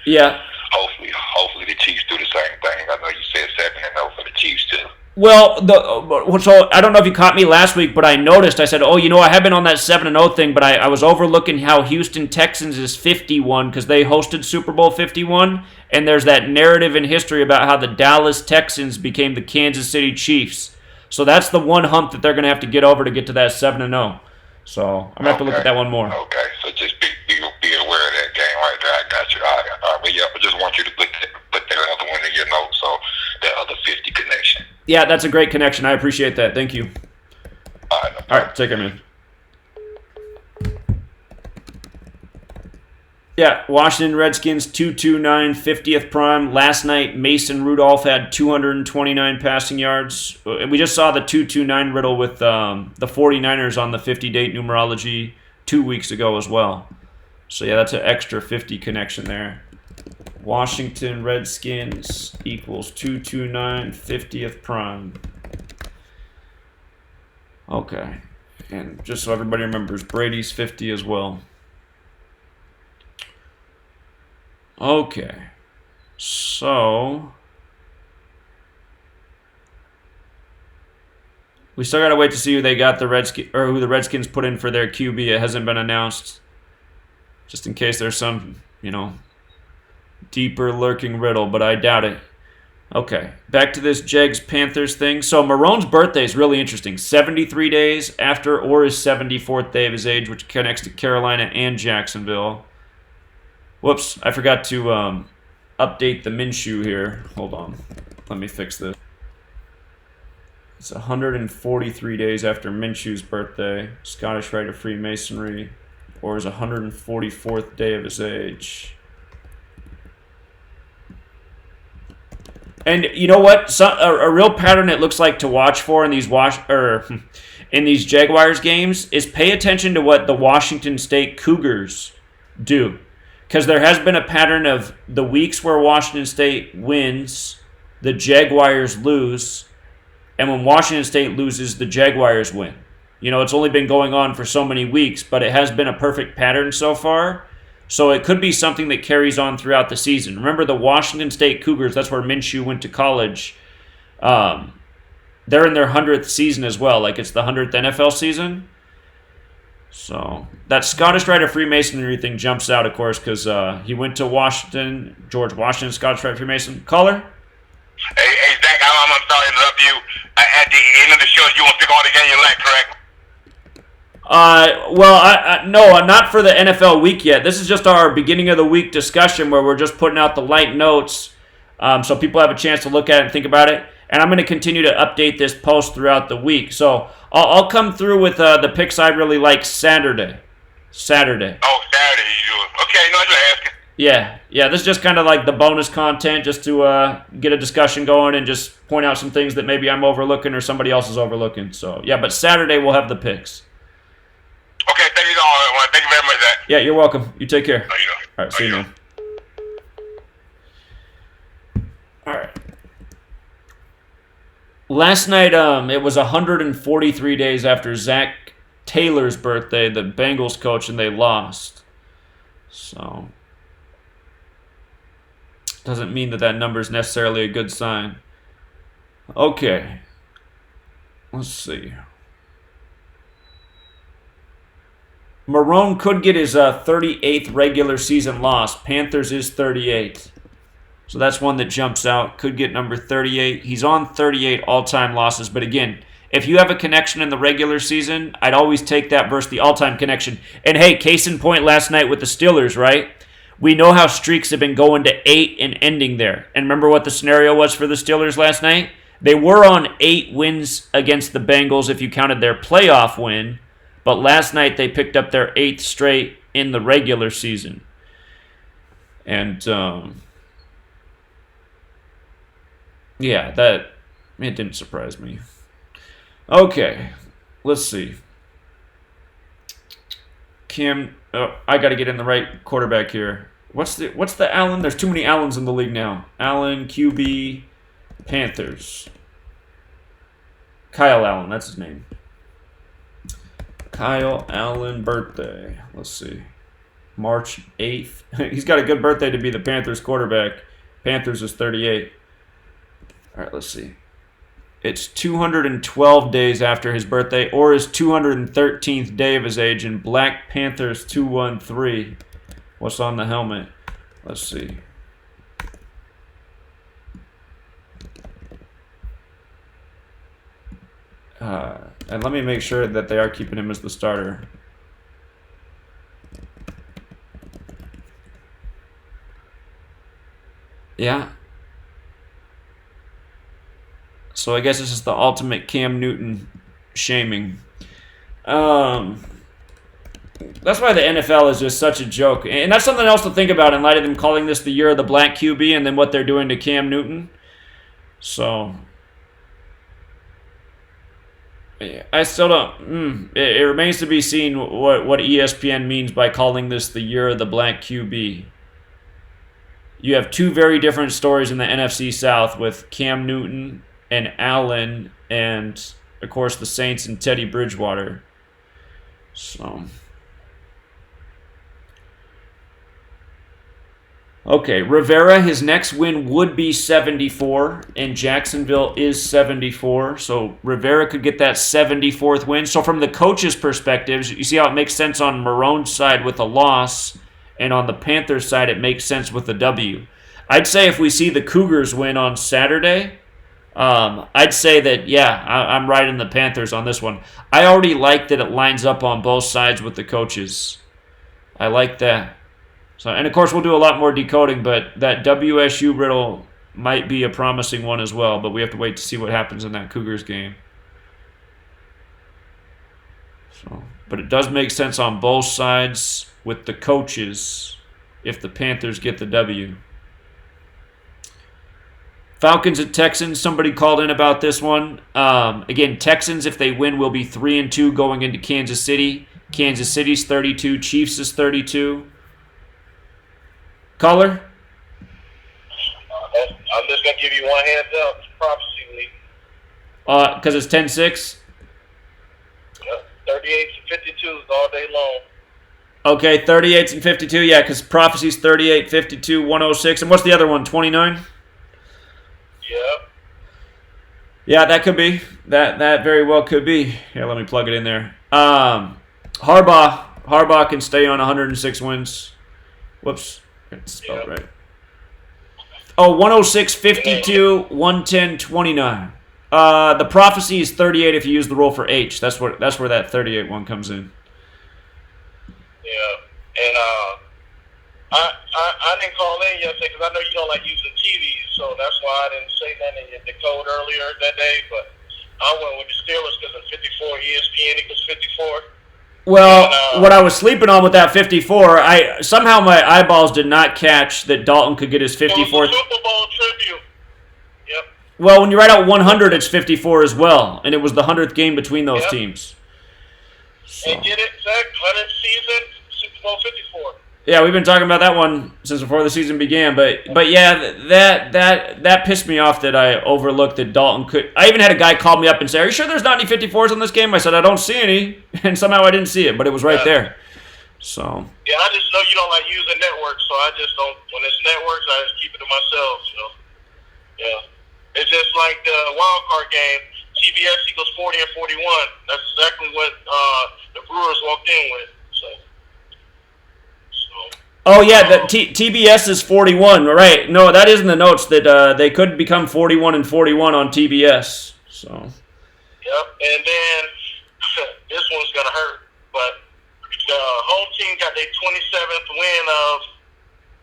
Yeah. Hopefully the Chiefs do the same thing. I know you said 7-0 for the Chiefs too. Well, so I don't know if you caught me last week, but I noticed. I said, I have been on that 7-0 thing, but I was overlooking how Houston Texans is 51 because they hosted Super Bowl 51, and there's that narrative in history about how the Dallas Texans became the Kansas City Chiefs. So that's the one hump that they're going to have to get over to get to that 7-0. So I'm going to have to look at that one more. Okay, so just be aware of that game right there. I got you. All right, but yeah, I just want you to put that other one in your notes, so that other 50 connection. Yeah, that's a great connection. I appreciate that. Thank you. All right, All right, take care, man. Yeah, Washington Redskins 229, 50th prime. Last night, Mason Rudolph had 229 passing yards. We just saw the 229 riddle with the 49ers on the 50-date numerology 2 weeks ago as well. So, yeah, that's an extra 50 connection there. Washington Redskins equals 229, 50th prime. Okay. And just so everybody remembers, Brady's 50 as well. Okay, so we still gotta wait to see who they got who the Redskins put in for their QB. It hasn't been announced, just in case there's some, deeper lurking riddle, but I doubt it. Okay, back to this Jags Panthers thing. So Marone's birthday is really interesting. 73 days after or his 74th day of his age, which connects to Carolina and Jacksonville. Whoops, I forgot to update the Minshew here. Hold on. Let me fix this. It's 143 days after Minshew's birthday. Scottish Rite of Freemasonry. Or his 144th day of his age. And you know what? A real pattern it looks like to watch for in these in these Jaguars games is pay attention to what the Washington State Cougars do. Because there has been a pattern of the weeks where Washington State wins, the Jaguars lose, and when Washington State loses, the Jaguars win. It's only been going on for so many weeks, but it has been a perfect pattern so far. So it could be something that carries on throughout the season. Remember the Washington State Cougars, that's where Minshew went to college. They're in their 100th season as well, like it's the 100th NFL season. So that Scottish Rite of Freemasonry thing jumps out, of course, because he went to Washington, George Washington, Scottish Rite of Freemason. Caller? Hey, Zach, I'm sorry to interrupt you. At the end of the show, you want to pick on the game you like, correct? No, not for the NFL week yet. This is just our beginning of the week discussion where we're just putting out the light notes so people have a chance to look at it and think about it. And I'm going to continue to update this post throughout the week. So I'll come through with the picks I really like Saturday. Oh, Saturday you do it. Okay, no, I'm just asking. Yeah. This is just kind of like the bonus content just to get a discussion going and just point out some things that maybe I'm overlooking or somebody else is overlooking. So, yeah, but Saturday we'll have the picks. Okay, thank you all. Thank you very much, Zach. Yeah, you're welcome. You take care. How you doing? All right, see you, man. All right. Last night, it was 143 days after Zach Taylor's birthday, the Bengals coach, and they lost. So, doesn't mean that number is necessarily a good sign. Okay. Let's see. Marone could get his 38th regular season loss. Panthers is 38. So that's one that jumps out. Could get number 38. He's on 38 all-time losses. But again, if you have a connection in the regular season, I'd always take that versus the all-time connection. And hey, case in point last night with the Steelers, right? We know how streaks have been going to 8 and ending there. And remember what the scenario was for the Steelers last night? They were on 8 wins against the Bengals if you counted their playoff win. But last night they picked up their 8th straight in the regular season. And, yeah, it didn't surprise me. Okay, let's see. I got to get in the right quarterback here. What's the Allen? There's too many Allens in the league now. Allen, QB, Panthers. Kyle Allen, that's his name. Kyle Allen birthday. Let's see. March 8th. He's got a good birthday to be the Panthers quarterback. Panthers is 38. All right, let's see. It's 212 days after his birthday, or his 213th day of his age, in Black Panthers 213. What's on the helmet? Let's see. And let me make sure that they are keeping him as the starter. Yeah. So I guess this is the ultimate Cam Newton shaming. That's why the NFL is just such a joke. And that's something else to think about in light of them calling this the year of the black QB and then what they're doing to Cam Newton. So I still don't. It remains to be seen what ESPN means by calling this the year of the black QB. You have two very different stories in the NFC South with Cam Newton and Allen, and of course the Saints and Teddy Bridgewater. So, okay, Rivera, his next win would be 74, and Jacksonville is 74. So Rivera could get that 74th win. So from the coach's perspectives, you see how it makes sense on Marone's side with a loss, and on the Panthers side it makes sense with a W. I'd say if we see the Cougars win on Saturday, I'd say that, yeah, I'm riding the Panthers on this one. I already like that it lines up on both sides with the coaches. I like that. So, and of course, we'll do a lot more decoding, but that WSU riddle might be a promising one as well, but we have to wait to see what happens in that Cougars game. So, but it does make sense on both sides with the coaches if the Panthers get the W. Falcons at Texans. Somebody called in about this one. Again, Texans, if they win, will be 3-2 going into Kansas City. Kansas City's 32. Chiefs is 32. Caller? I'm just going to give you one heads up. It's prophecy week. Because it's 10-6? Yep. 38 to 52 is all day long. Okay, 38 and 52. Yeah, because prophecy's 38, 52, 106. And what's the other one, 29? Yep. Yeah, that could be. That very well could be. Here, let me plug it in there. Harbaugh can stay on 106 wins. Whoops. It's spelled right. Oh, 106, 52, 110, 29. The prophecy is 38 if you use the rule for H. That's where that 38 one comes in. Yeah. And I didn't call in yesterday because I know you don't like using TVs, so that's why I didn't say nothing in the code earlier that day. But I went with the Steelers because of 54. ESPN equals 54. Well, what I was sleeping on with that 54, somehow my eyeballs did not catch that Dalton could get his 54th. It was a Super Bowl tribute. Yep. Well, when you write out 100, it's 54 as well, and it was the 100th game between those teams. So. And get it, Zach, 100th season, Super Bowl 54. Yeah, we've been talking about that one since before the season began, but yeah, that pissed me off that I overlooked that Dalton could. I even had a guy call me up and say, "Are you sure there's not any 54s on this game?" I said, "I don't see any," and somehow I didn't see it, but it was right there. So Yeah, I just know you don't like using networks, so I just don't. When it's networks, I just keep it to myself. So yeah, it's just like the wild card game. TBS equals 40 and 41. That's exactly what the Brewers walked in with. So oh yeah, the TBS is 41, right? No, that is in the notes that they could become 41 and 41 on TBS. So yep, and then this one's gonna hurt, but the home team got their 27th win of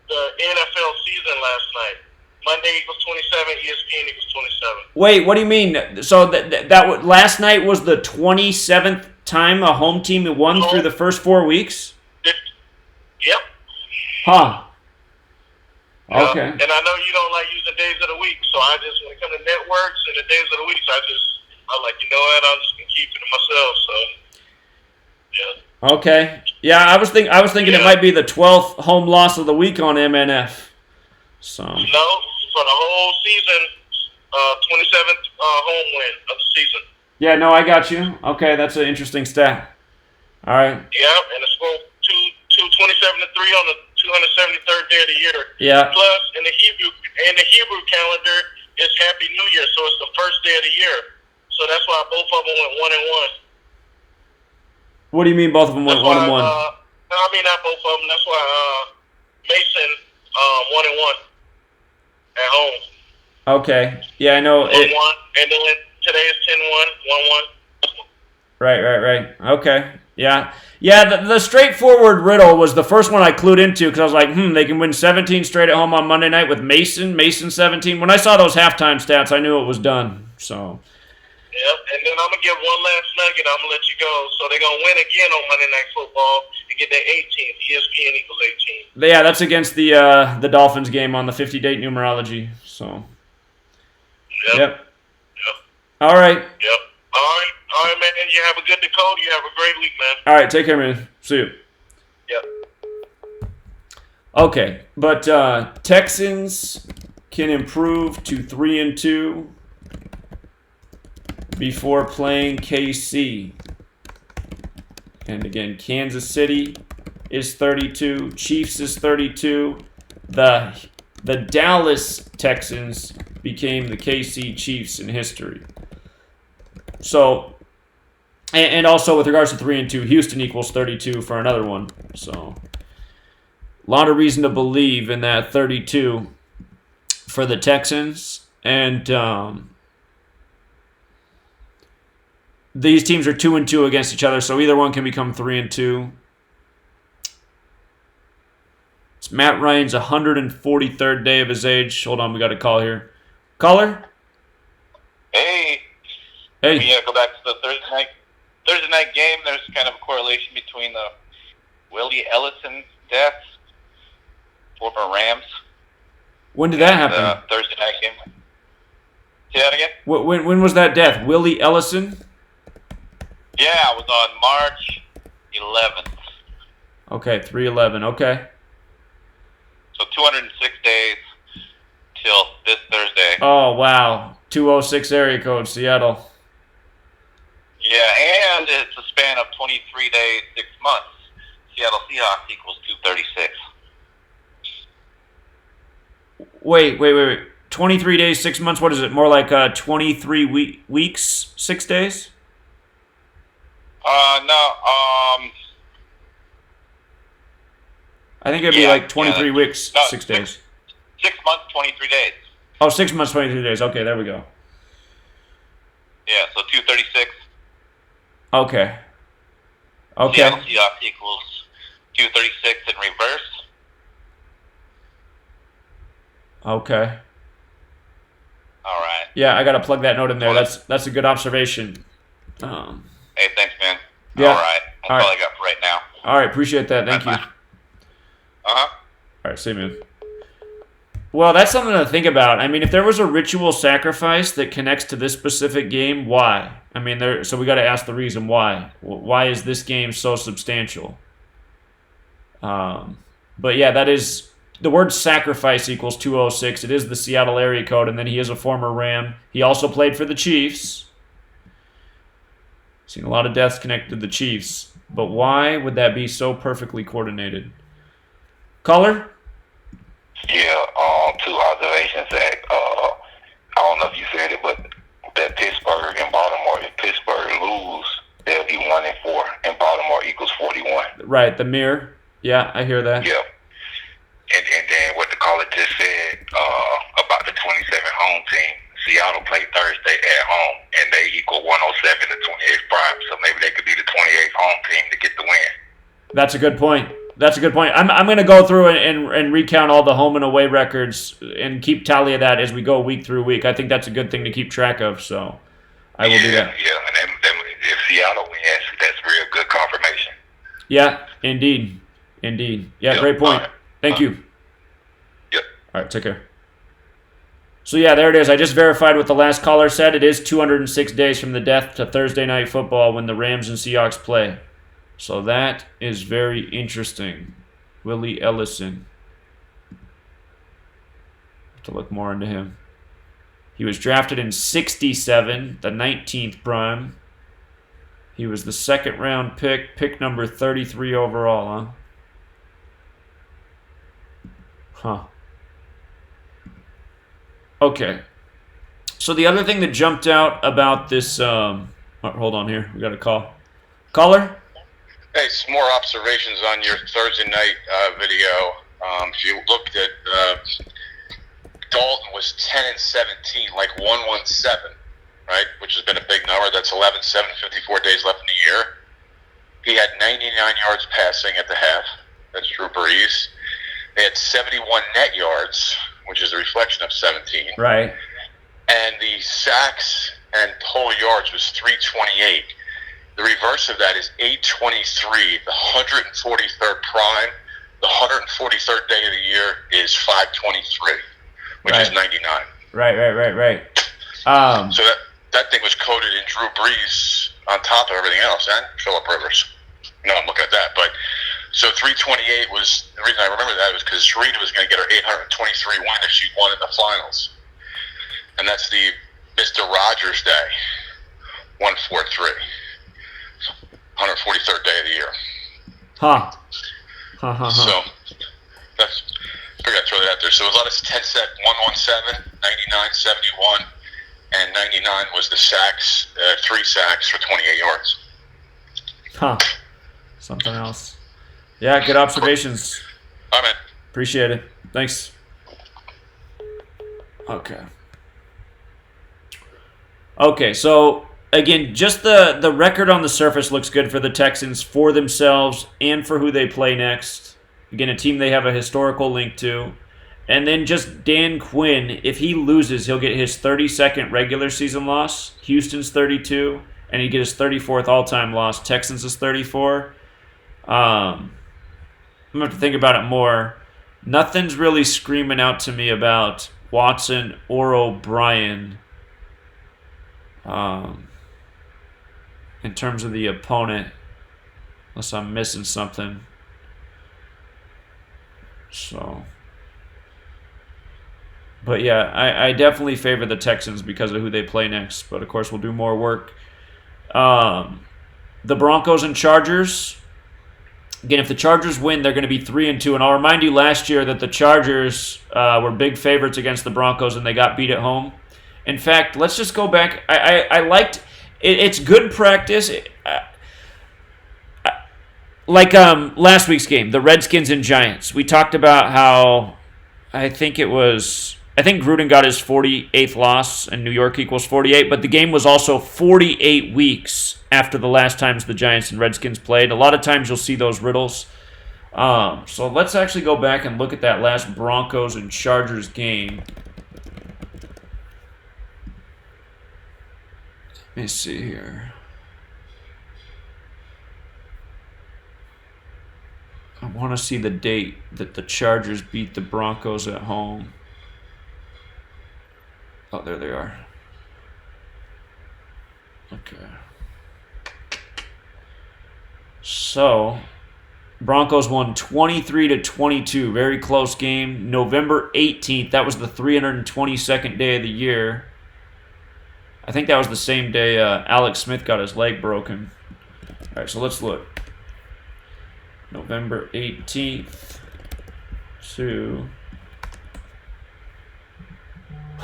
the NFL season last night. Monday equals 27, ESPN equals 27. wait, what do you mean? So that last night was the 27th time a home team won through the first 4 weeks? Yep. Huh. Yeah. Okay. And I know you don't like using days of the week, so I just, when it comes to networks and the days of the week, I like, you know what, I'm just going to keep it to myself, so, yeah. Okay. Yeah, I was thinking it might be the 12th home loss of the week on MNF. So. No, for the whole season, 27th home win of the season. Yeah, no, I got you. Okay, that's an interesting stat. All right. Yeah, and the score 27-3 on the 273rd day of the year. Yeah. Plus, in the Hebrew calendar, it's Happy New Year, so it's the first day of the year. So that's why both of them went 1-1. What do you mean both of them went 1-1? I mean, not both of them. That's why Mason 1-1 at home. Okay. Yeah, I know. 1-1, and then today is 10-1, 1-1. Right. Okay. Yeah. The straightforward riddle was the first one I clued into because I was like, they can win 17 straight at home on Monday night with Mason 17. When I saw those halftime stats, I knew it was done. So. Yep, and then I'm going to give one last nugget. I'm going to let you go. So they're going to win again on Monday Night Football and get their 18th. ESPN equals 18. Yeah, that's against the Dolphins game on the 50-date numerology. So. Yep. All right. Yep. All right, man. You have a good Dakota. You have a great week, man. All right, take care, man. See you. Yep. Okay, but Texans can improve to 3-2 before playing KC. And again, Kansas City is 32, Chiefs is 32. The Dallas Texans became the KC Chiefs in history. So, and also with regards to 3-2, Houston equals 32 for another one. So, a lot of reason to believe in that 32 for the Texans. And these teams are 2-2 against each other, so either one can become 3-2. It's Matt Ryan's 143rd day of his age. Hold on, we got a call here. Caller? Hey. Hey. Yeah, go back to the Thursday night game. There's kind of a correlation between the Willie Ellison death, former Rams. When did that happen? The Thursday night game. Say that again? When was that death? Willie Ellison? Yeah, it was on March 11th. Okay, 3/11. Okay. So 206 days till this Thursday. Oh, wow. 206 area code, Seattle. Yeah, and it's a span of 23 days, 6 months. Seattle Seahawks equals 236. Wait. 23 days, 6 months. What is it? More like 23 weeks, 6 days? No. I think it'd be like 23 weeks, no, 6 days. 6 months, 23 days. Oh, 6 months, 23 days. Okay, there we go. Yeah, so 236. Okay. Seattle Seahawks equals 236 in reverse. Okay. All right. Yeah, I got to plug that note in there. That's a good observation. Hey, thanks, man. Yeah. All right. That's All all right. I got for right now. All right, appreciate that. Thank you. Bye-bye. Uh-huh. All right, see you, man. Well, that's something to think about. I mean, if there was a ritual sacrifice that connects to this specific game, why? I mean, so we got to ask the reason why. Why is this game so substantial? But yeah, that is the word sacrifice equals 206. It is the Seattle area code, and then he is a former Ram. He also played for the Chiefs. Seen a lot of deaths connected to the Chiefs, but why would that be so perfectly coordinated? Caller? Yeah, two observations that I don't know if you said it, but that Pittsburgh and Baltimore, if Pittsburgh lose, they'll be 1-4, and Baltimore equals 41. Right, the mirror. Yeah, I hear that. Yeah. And then what the caller just said about the 27 home team. Seattle played Thursday at home, and they equal 107 to 28 prime. So maybe they could be the 28th home team to get the win. That's a good point. I'm going to go through and recount all the home and away records and keep tally of that as we go week through week. I think that's a good thing to keep track of, so I will do that. Yeah, and then if Seattle wins, that's real good confirmation. Yeah, indeed. Yeah, great point. Right. Thank you. Yep. All right, take care. So, yeah, there it is. I just verified what the last caller said. It is 206 days from the death to Thursday Night Football when the Rams and Seahawks play. So that is very interesting. Willie Ellison. Have to look more into him. He was drafted in 67, the 19th prime. He was the second round pick number 33 overall, huh? Okay. So the other thing that jumped out about this, hold on here, we got a call. Caller? Hey, some more observations on your Thursday night video. If you looked at Dalton was 10-17, like 117, right? Which has been a big number. That's 11-7, 54 days left in the year. He had 99 yards passing at the half. That's Drew Brees. They had 71 net yards, which is a reflection of 17. Right. And the sacks and total yards was 328. The reverse of that is 823. The 143rd prime, the 143rd day of the year is 523, which is 99. Right. So that thing was coded in Drew Brees on top of everything else, and Phillip Rivers. No, I'm looking at that. But so 328 was the reason I remember that was because Sharita was going to get her 823 win if she won in the finals, and that's the Mr. Rogers Day, 143. 143rd day of the year. So that's I got to throw that out there. So it was a lot of 10 set 117, 99, 71, and 99 was the sacks, 3 sacks for 28 yards. Something else. Yeah, good observations. All right, man. Appreciate it. Thanks. Okay, so again, just the record on the surface looks good for the Texans, for themselves and for who they play next. Again, a team they have a historical link to. And then just Dan Quinn, if he loses, he'll get his 32nd regular season loss. Houston's 32, and he'd get his 34th all-time loss. Texans is 34. I'm going to have to think about it more. Nothing's really screaming out to me about Watson or O'Brien in terms of the opponent, unless I'm missing something. But yeah, I definitely favor the Texans because of who they play next. But of course, we'll do more work. The Broncos and Chargers. Again, if the Chargers win, they're going to be 3-2. And I'll remind you last year that the Chargers were big favorites against the Broncos and they got beat at home. In fact, let's just go back. I liked it. It's good practice. Last week's game, the Redskins and Giants. We talked about how I think Gruden got his 48th loss and New York equals 48, but the game was also 48 weeks after the last times the Giants and Redskins played. A lot of times you'll see those riddles. So let's actually go back and look at that last Broncos and Chargers game. Let me see here. I want to see the date that the Chargers beat the Broncos at home. Oh, there they are. Okay. So, Broncos won 23-22. Very close game. November 18th. That was the 322nd day of the year. I think that was the same day Alex Smith got his leg broken. All right, so let's look. November 18th to...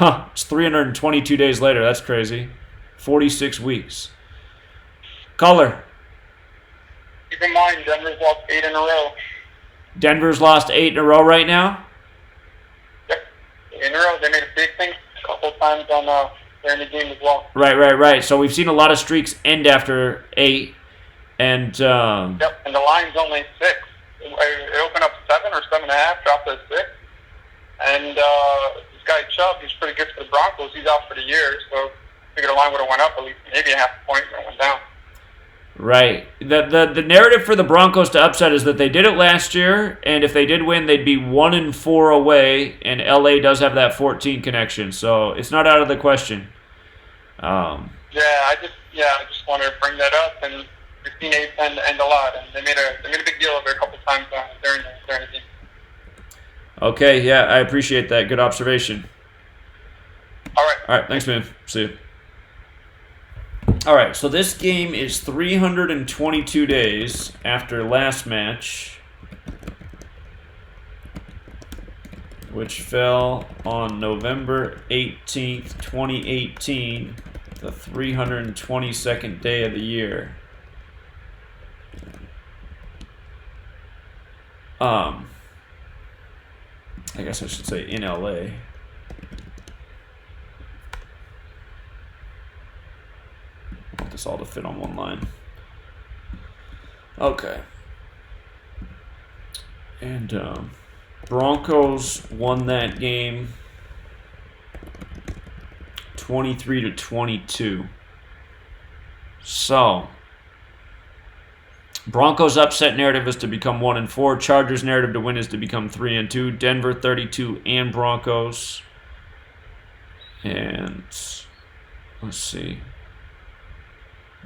it's 322 days later. That's crazy. 46 weeks. Caller. Keep in mind, Denver's lost 8 in a row. Denver's lost 8 in a row right now? Yep. 8 in a row. They made a big thing a couple of times during the game as well. Right. So we've seen a lot of streaks end after 8. And yep, and the line's only 6. It opened up 7 or 7.5, dropped to 6. And this guy Chubb, he's pretty good for the Broncos. He's out for the year, so I figured the line would have went up at least maybe a half a point and it went down. Right. The narrative for the Broncos to upset is that they did it last year, and if they did win, they'd be 1-4 away, and LA does have that 14 connection, so it's not out of the question. I just wanted to bring that up, and we've seen 8 end a lot, and they made a big deal of it a couple times during the game. Okay, yeah, I appreciate that. Good observation. All right, thanks, man. See you. All right, so this game is 322 days after last match, which fell on November 18th, 2018, the 322nd day of the year. I guess I should say in LA. Want this all to fit on one line. Okay. And Broncos won that game 23-22. So Broncos upset narrative is to become 1-4. Chargers narrative to win is to become 3-2. Denver 32 and Broncos. And let's see.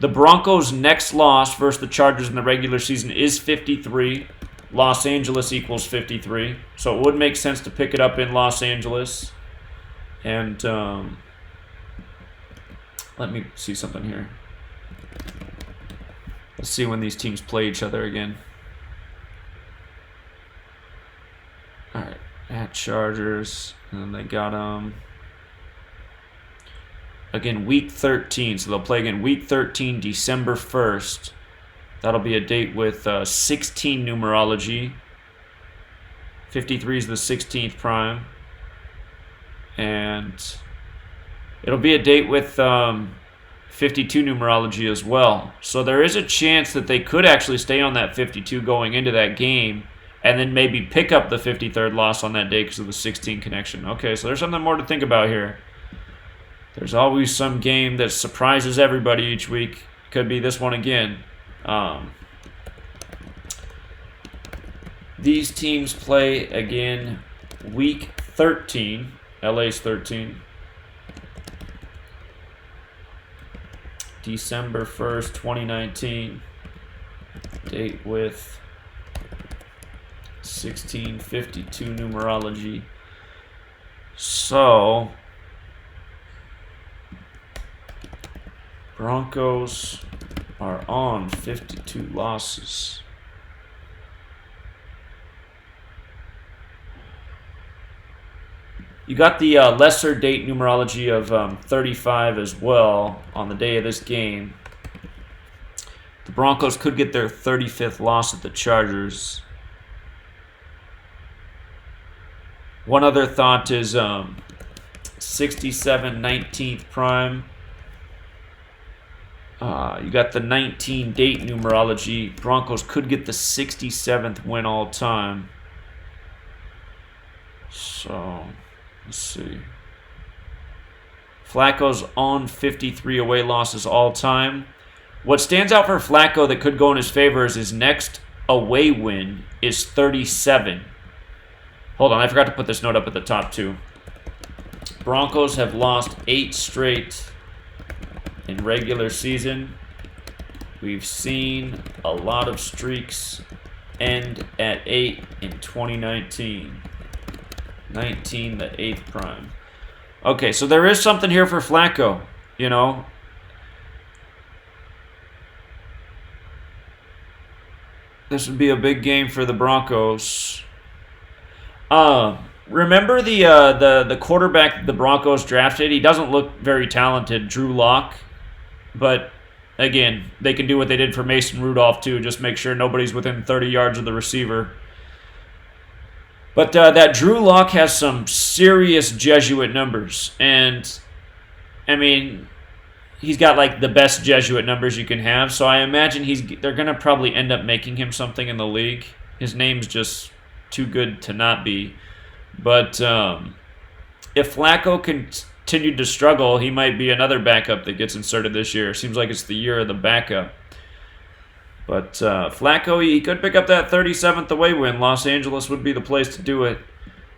The Broncos' next loss versus the Chargers in the regular season is 53. Los Angeles equals 53. So it would make sense to pick it up in Los Angeles. And let me see something here. Let's see when these teams play each other again. All right, at Chargers, and then they got again week 13. So they'll play again week 13, December 1st. That'll be a date with 16 numerology. 53 is the 16th prime, and it'll be a date with 52 numerology as well. So there is a chance that they could actually stay on that 52 going into that game and then maybe pick up the 53rd loss on that day because of the 16 connection. Okay, so there's something more to think about here. There's always some game that surprises everybody each week. Could be this one again. These teams play again week 13. LA's 13. December 1st, 2019. Date with 1652 numerology. So, Broncos are on 52 losses. You got the lesser date numerology of 35 as well on the day of this game. The Broncos could get their 35th loss at the Chargers. One other thought is 67 19th prime. You got the 19 date numerology. Broncos could get the 67th win all time. So, let's see. Flacco's on 53 away losses all time. What stands out for Flacco that could go in his favor is his next away win is 37. Hold on, I forgot to put this note up at the top too. Broncos have lost 8 straight in regular season. We've seen a lot of streaks end at 8 in 2019. 19, the 8th prime. Okay, so there is something here for Flacco. You know, this would be a big game for the Broncos. Remember the quarterback the Broncos drafted? He doesn't look very talented, Drew Lock. But again, they can do what they did for Mason Rudolph too. Just make sure nobody's within 30 yards of the receiver. But that Drew Lock has some serious Jesuit numbers, and I mean, he's got like the best Jesuit numbers you can have. So I imagine they're gonna probably end up making him something in the league. His name's just too good to not be. But if Flacco continued to struggle, he might be another backup that gets inserted this year. Seems like it's the year of the backup. But Flacco, he could pick up that 37th away win. Los Angeles would be the place to do it.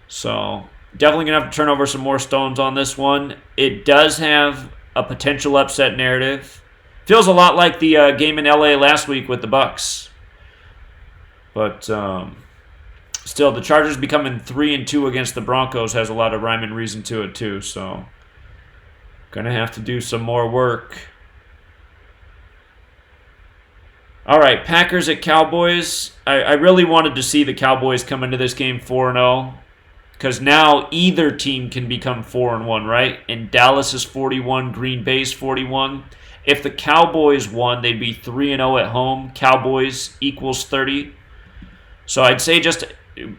So definitely going to have to turn over some more stones on this one. It does have a potential upset narrative. Feels a lot like the game in LA last week with the Bucs. But still, the Chargers becoming 3-2 against the Broncos has a lot of rhyme and reason to it too. So going to have to do some more work. All right, Packers at Cowboys. I really wanted to see the Cowboys come into this game 4-0 because now either team can become 4-1, right? And Dallas is 41, Green Bay's 41. If the Cowboys won, they'd be 3-0 at home. Cowboys equals 30. So I'd say just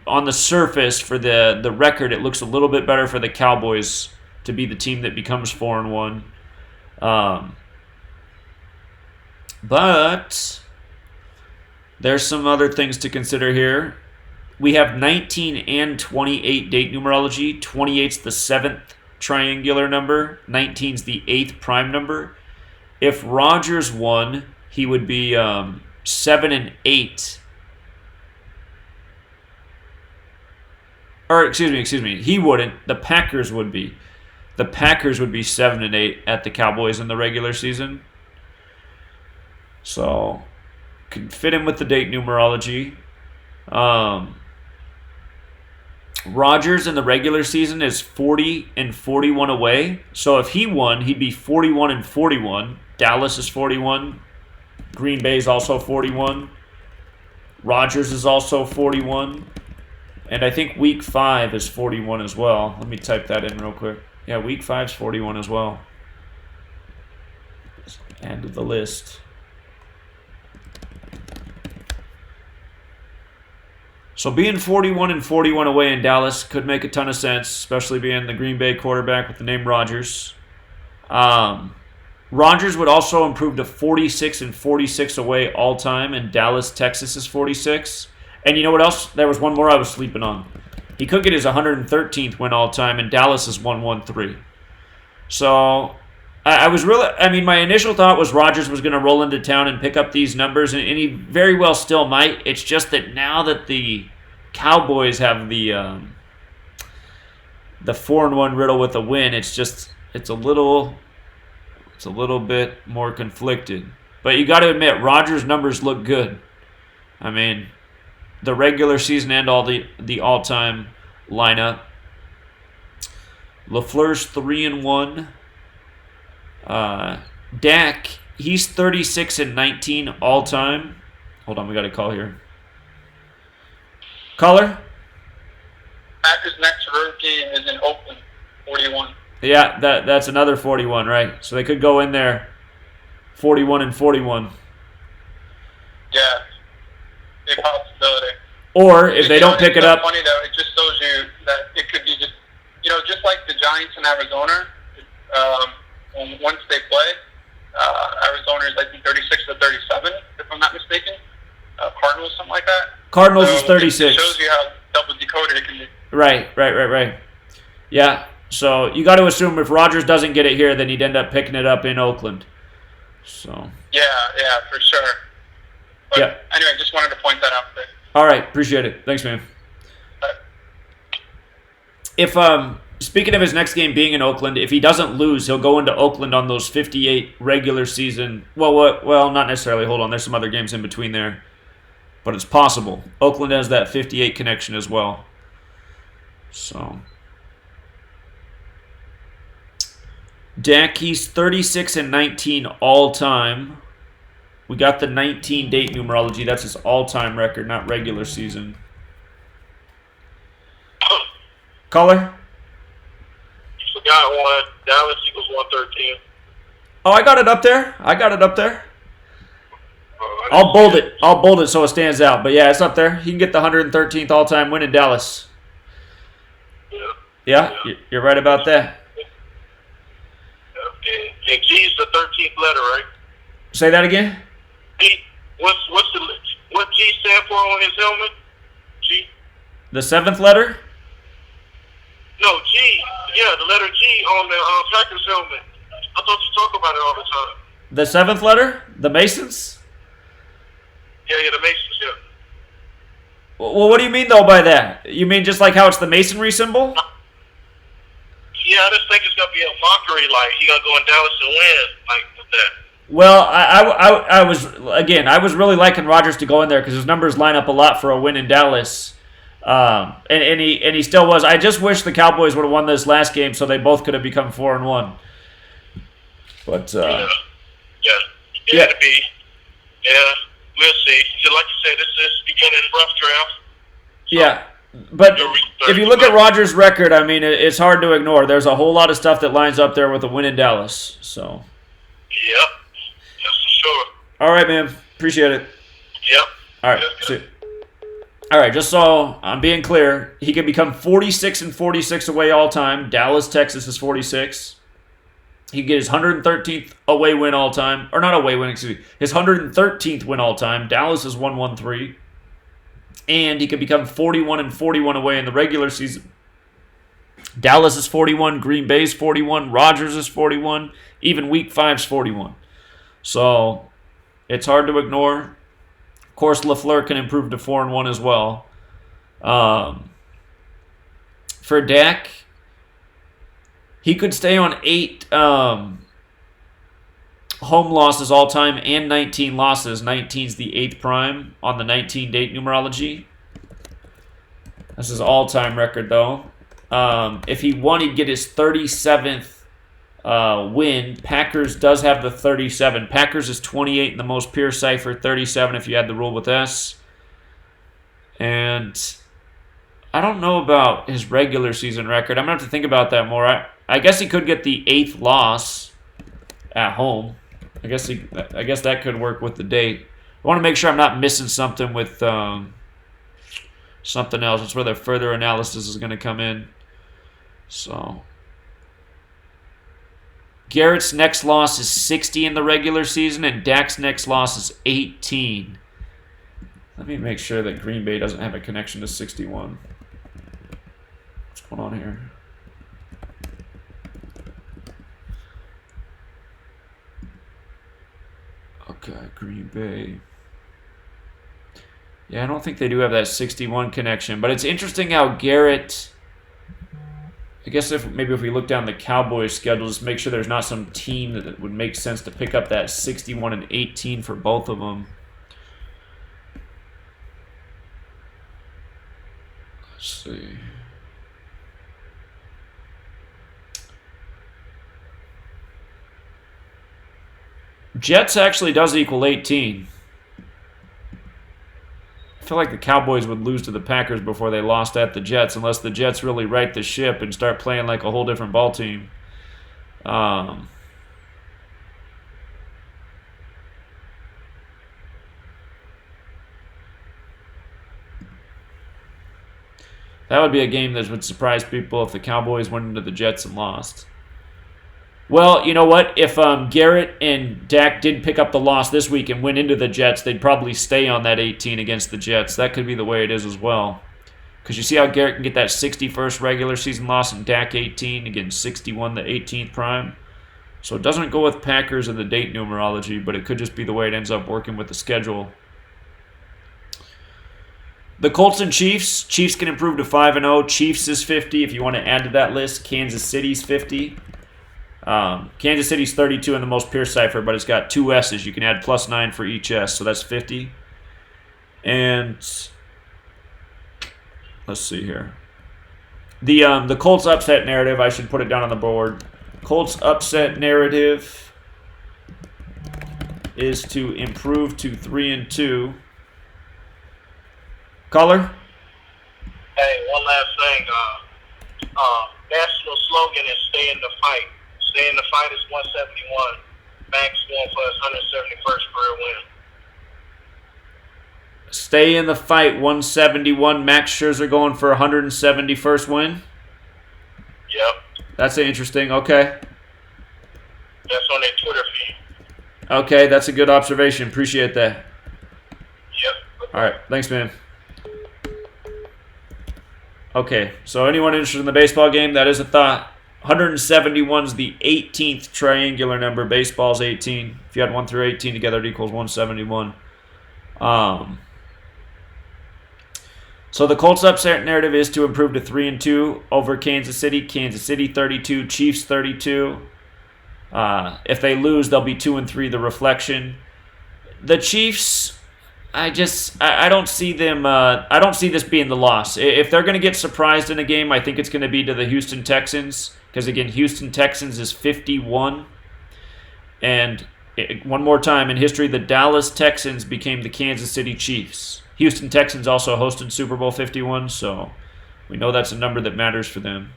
on the surface for the record, it looks a little bit better for the Cowboys to be the team that becomes 4-1. But there's some other things to consider here. We have 19 and 28 date numerology. 28's the 7th triangular number. 19's the 8th prime number. If Rodgers won, he would be 7 and 8. Or excuse me. He wouldn't. The Packers would be. The Packers would be 7 and 8 at the Cowboys in the regular season. So could fit in with the date numerology. Rodgers in the regular season is 40 and 41 away. So if he won, he'd be 41 and 41. Dallas is 41. Green Bay is also 41. Rodgers is also 41. And I think week 5 is 41 as well. Let me type that in real quick. Yeah, week 5 is 41 as well. Let's add to the list. So being 41 and 41 away in Dallas could make a ton of sense, especially being the Green Bay quarterback with the name Rodgers. Rodgers would also improve to 46 and 46 away all time, and Dallas, Texas is 46. And you know what else? There was one more I was sleeping on. He could get his 113th win all time, and Dallas is 113. So my initial thought was Rodgers was going to roll into town and pick up these numbers, and he very well still might. It's just that now that the Cowboys have the 4-1 riddle with a win, it's a little bit more conflicted. But you got to admit, Rodgers' numbers look good. I mean, the regular season and all the all-time lineup. LaFleur's 3-1. Dak, he's 36 and 19 all time. Hold on, we got a call here. Caller? Packers' next road game is in Oakland, 41. Yeah, that's another 41, right? So they could go in there 41 and 41. Yeah, a possibility. Or if they don't pick it up. It's funny though, it just shows you that it could be just like the Giants in Arizona. Once they play, Arizona is I think 36 to 37, if I'm not mistaken. Cardinals, something like that. Cardinals is 36. It shows you how double decoded it can be. Right. Yeah, so you got to assume if Rodgers doesn't get it here, then he'd end up picking it up in Oakland. So. Yeah, for sure. But yeah. Anyway, just wanted to point that out there. All right, appreciate it. Thanks, man. If speaking of his next game being in Oakland, if he doesn't lose, he'll go into Oakland on those 58 regular season. Well, not necessarily. Hold on, there's some other games in between there, but it's possible. Oakland has that 58 connection as well. So Dak, he's 36 and 19 all time. We got the 19 date numerology. That's his all-time record, not regular season. Caller? You forgot one. Dallas equals 113. Oh, I got it up there. I'll bold it so it stands out. But yeah, it's up there. He can get the 113th all-time win in Dallas. Yeah, you're right about that. And G's the 13th letter, right? Say that again? G. What G stand for on his helmet? G. The 7th letter? No, G. Yeah, the letter G on the Packers helmet. I thought you talk about it all the time. The 7th letter? The Masons? Yeah, the Masons, yeah. Well, what do you mean, though, by that? You mean just like how it's the masonry symbol? Yeah, I just think it's going to be a mockery, like, he going to go in Dallas and win, like, with that. Well, I was really liking Rodgers to go in there because his numbers line up a lot for a win in Dallas. And he still was. I just wish the Cowboys would have won this last game so they both could have become 4-1. But yeah, to be. Yeah, we'll see. Like you said, this is beginning rough draft. So, yeah, but if you look at Rodgers' record, I mean, it's hard to ignore. There's a whole lot of stuff that lines up there with a win in Dallas. So. Yep, that's for sure. All right, man. Appreciate it. Yep. All right. See you. All right, just so I'm being clear, he can become 46 and 46 away all time. Dallas, Texas is 46. He can get his 113th away win all time. Or not away win, excuse me. His 113th win all time. Dallas is 113. And he could become 41 and 41 away in the regular season. Dallas is 41. Green Bay is 41. Rodgers is 41. Even Week 5's 41. So, it's hard to ignore. Of course, LaFleur can improve to 4-1 as well. For Dak, he could stay on 8 home losses all time and 19 losses. 19's the 8th prime on the 19 date numerology. That's his all-time record, though. If he won, he'd get his 37th win. Packers does have the 37. Packers is 28 in the most pure cipher, 37 if you add the rule with S. And I don't know about his regular season record. I'm going to have to think about that more. I guess he could get the 8th loss at home. I guess that could work with the date. I want to make sure I'm not missing something with something else. That's where the further analysis is going to come in. So Garrett's next loss is 60 in the regular season, and Dak's next loss is 18. Let me make sure that Green Bay doesn't have a connection to 61. What's going on here? Okay, Green Bay. Yeah, I don't think they do have that 61 connection, but it's interesting how Garrett... I guess if we look down the Cowboys schedule, just make sure there's not some team that would make sense to pick up that 61 and 18 for both of them. Let's see. Jets actually does equal 18. I feel like the Cowboys would lose to the Packers before they lost at the Jets, unless the Jets really right the ship and start playing like a whole different ball team. That would be a game that would surprise people if the Cowboys went into the Jets and lost. Well, you know what? If Garrett and Dak did pick up the loss this week and went into the Jets, they'd probably stay on that 18 against the Jets. That could be the way it is as well. Because you see how Garrett can get that 61st regular season loss and Dak 18, again 61 the 18th prime. So it doesn't go with Packers in the date numerology, but it could just be the way it ends up working with the schedule. The Colts and Chiefs. Chiefs can improve to 5-0. Chiefs is 50 if you want to add to that list. Kansas City's 50. Kansas City's 32 in the most pure cipher, but it's got 2 S's. You can add +9 for each S, so that's 50. And let's see here. The Colts upset narrative, I should put it down on the board. Colts upset narrative is to improve to 3-2. Caller? Hey, one last thing. National slogan is "Stay in the fight." Stay in the fight is 171. Max going for his 171st career win. Stay in the fight, 171. Max Scherzer going for 171st win. Yep. That's interesting. Okay. That's on their Twitter feed. Okay, that's a good observation. Appreciate that. Yep. All right. Thanks, man. Okay, so anyone interested in the baseball game, that is a thought. 171 is the 18th triangular number. Baseball's 18. If you had 1 through 18 together, it equals 171. So the Colts upset narrative is to improve to 3-2 over Kansas City. Kansas City 32, Chiefs 32. If they lose, they'll be 2-3. The reflection. The Chiefs, I don't see them. I don't see this being the loss. If they're going to get surprised in a game, I think it's going to be to the Houston Texans. Because again, Houston Texans is 51. And one more time in history, the Dallas Texans became the Kansas City Chiefs. Houston Texans also hosted Super Bowl 51, so we know that's a number that matters for them.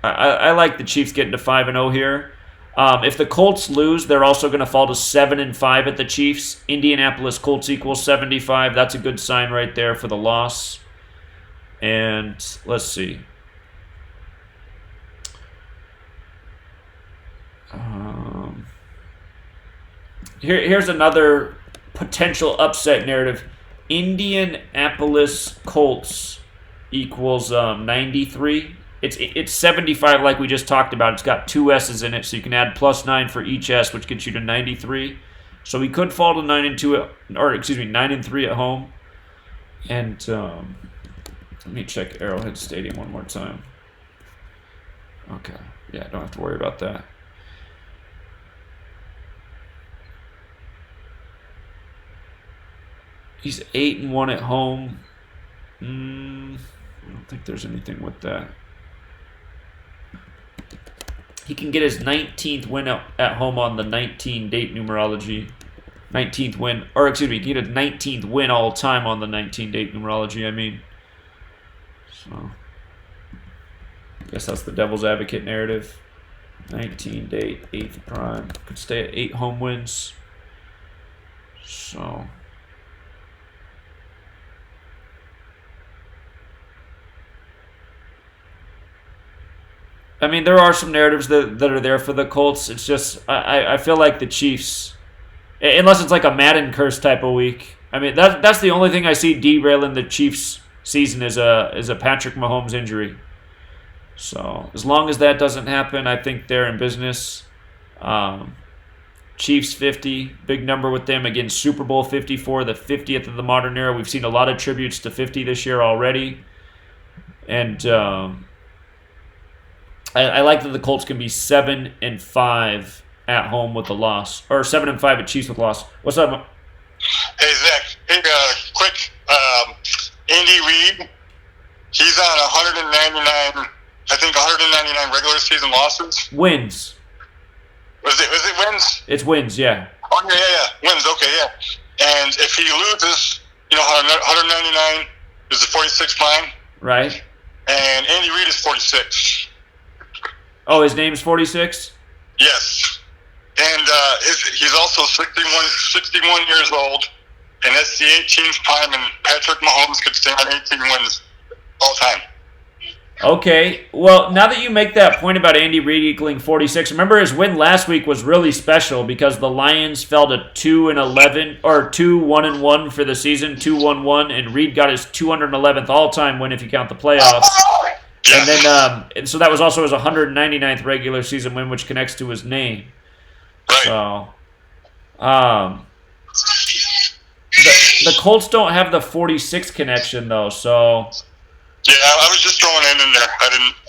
I like the Chiefs getting to 5-0 here. If the Colts lose, they're also going to fall to 7-5 at the Chiefs. Indianapolis Colts equals 75. That's a good sign right there for the loss. And let's see. Here's another potential upset narrative. Indianapolis Colts equals 93. It's 75 like we just talked about. It's got 2 S's in it, so you can add +9 for each S, which gets you to 93. So we could fall to 9-3 at home. And let me check Arrowhead Stadium one more time. Okay, yeah, don't have to worry about that. He's 8-1 at home. I don't think there's anything with that. He can get his 19th win at home on the 19 date numerology. 19th win, or excuse me, he get a 19th win all time on the 19 date numerology, I mean. So, I guess that's the devil's advocate narrative. 19 date, 8th prime. Could stay at 8 home wins. So, I mean, there are some narratives that are there for the Colts. It's just, I feel like the Chiefs, unless it's like a Madden curse type of week. I mean, that's the only thing I see derailing the Chiefs' season is a Patrick Mahomes injury. So as long as that doesn't happen, I think they're in business. Chiefs 50, big number with them. Again, Super Bowl 54, the 50th of the modern era. We've seen a lot of tributes to 50 this year already. And I like that the Colts can be 7-5 at home with the loss, or 7-5 at Chiefs with loss. What's up? Hey Zach, hey, quick. Andy Reid, he's on 199. I think 199 regular season losses. Wins. Was it wins? It's wins, yeah. Oh yeah, wins. Okay, yeah. And if he loses, 199 is the 46th line. Right. And Andy Reid is 46. Oh, his name's 46? Yes. And he's also 61 years old, and that's the 18th prime, and Patrick Mahomes could stay on 18 wins all time. Okay. Well, now that you make that point about Andy Reid equaling 46, remember his win last week was really special because the Lions fell to 2-11 or 2-1-1 for the season, 2-1-1, and Reid got his 211th all-time win if you count the playoffs. And then, and so that was also his 199th regular season win, which connects to his name. Right. So, the Colts don't have the 46 connection though. So. Yeah, I was just throwing it in there. I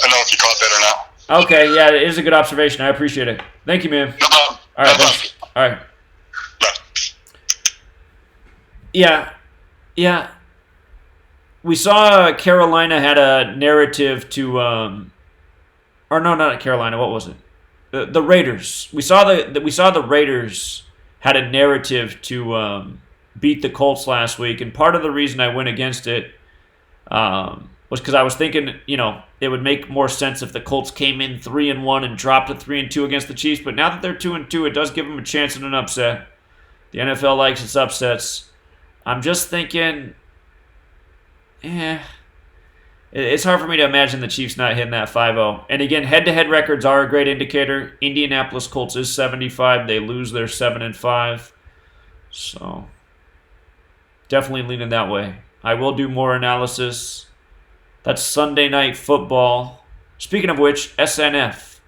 know if you caught that or not. Okay, yeah, it is a good observation. I appreciate it. Thank you, man. No problem. All right, no thanks. All right. Bye. Yeah. we saw Carolina had a narrative to, or no, not Carolina. What was it? The Raiders. We saw the Raiders had a narrative to beat the Colts last week, and part of the reason I went against it was because I was thinking, it would make more sense if the Colts came in 3-1 and dropped to 3-2 against the Chiefs. But now that they're 2-2, it does give them a chance at an upset. The NFL likes its upsets. I'm just thinking, it's hard for me to imagine the Chiefs not hitting that 5-0. And again, head-to-head records are a great indicator. Indianapolis Colts is 75. They lose their 7-5. So definitely leaning that way. I will do more analysis. That's Sunday Night Football. Speaking of which, SNF.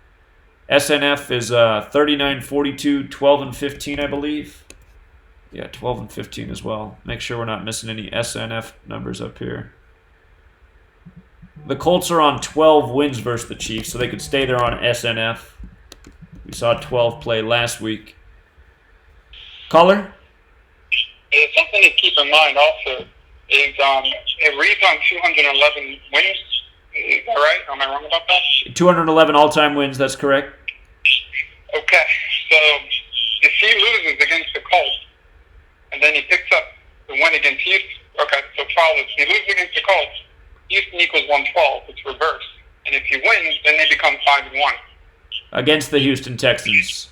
SNF is 39-42, 12-15, I believe. Yeah, 12-15 as well. Make sure we're not missing any SNF numbers up here. The Colts are on 12 wins versus the Chiefs, so they could stay there on SNF. We saw 12 play last week. Caller? Something to keep in mind also is it reads on 211 wins. Is that right? Am I wrong about that? 211 all-time wins, that's correct. Okay, so if he loses against the Colts, and then he picks up the win against Houston, okay, so follow this. He loses against the Colts, Houston equals 112. It's reverse. And if he wins, then they become 5-1. Against the Houston Texans.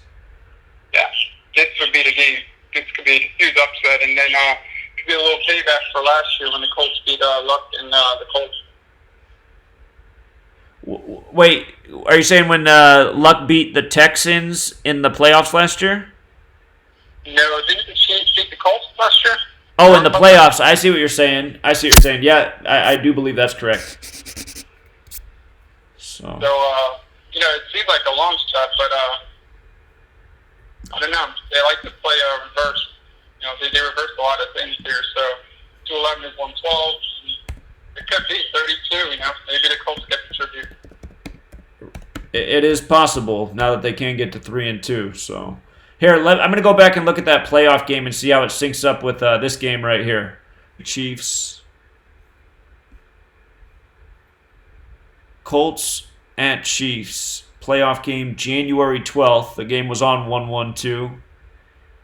Yeah, this would be the game. This could be a huge upset, and then could be a little payback for last year when the Colts beat Luck and the Colts. Wait, are you saying when Luck beat the Texans in the playoffs last year? No, didn't the Chiefs beat the Colts last year? Oh, in the playoffs. I see what you're saying. Yeah, I do believe that's correct. So it seems like a long shot, but I don't know. They like to play reverse. They reverse a lot of things here. So 211 is 112. It could be 32. Maybe the Colts get the tribute. It is possible now that they can get to 3-2. So here, I'm going to go back and look at that playoff game and see how it syncs up with this game right here. The Chiefs, Colts at Chiefs. Playoff game January 12th. The game was on 1-1-2.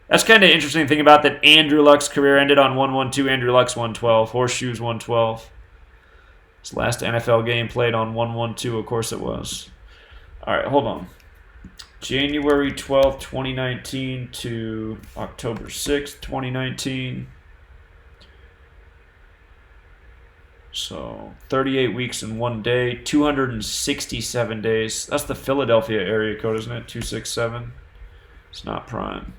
That's kind of interesting thing about that Andrew Luck's career ended on 1-1-2. Andrew Luck's 112. Horseshoes 112. His last NFL game played on 1-1-2. Of course it was. All right, hold on. January 12th, 2019 to October 6th, 2019. So 38 weeks in 1 day, 267 days. That's the Philadelphia area code, isn't it? 267. It's not prime.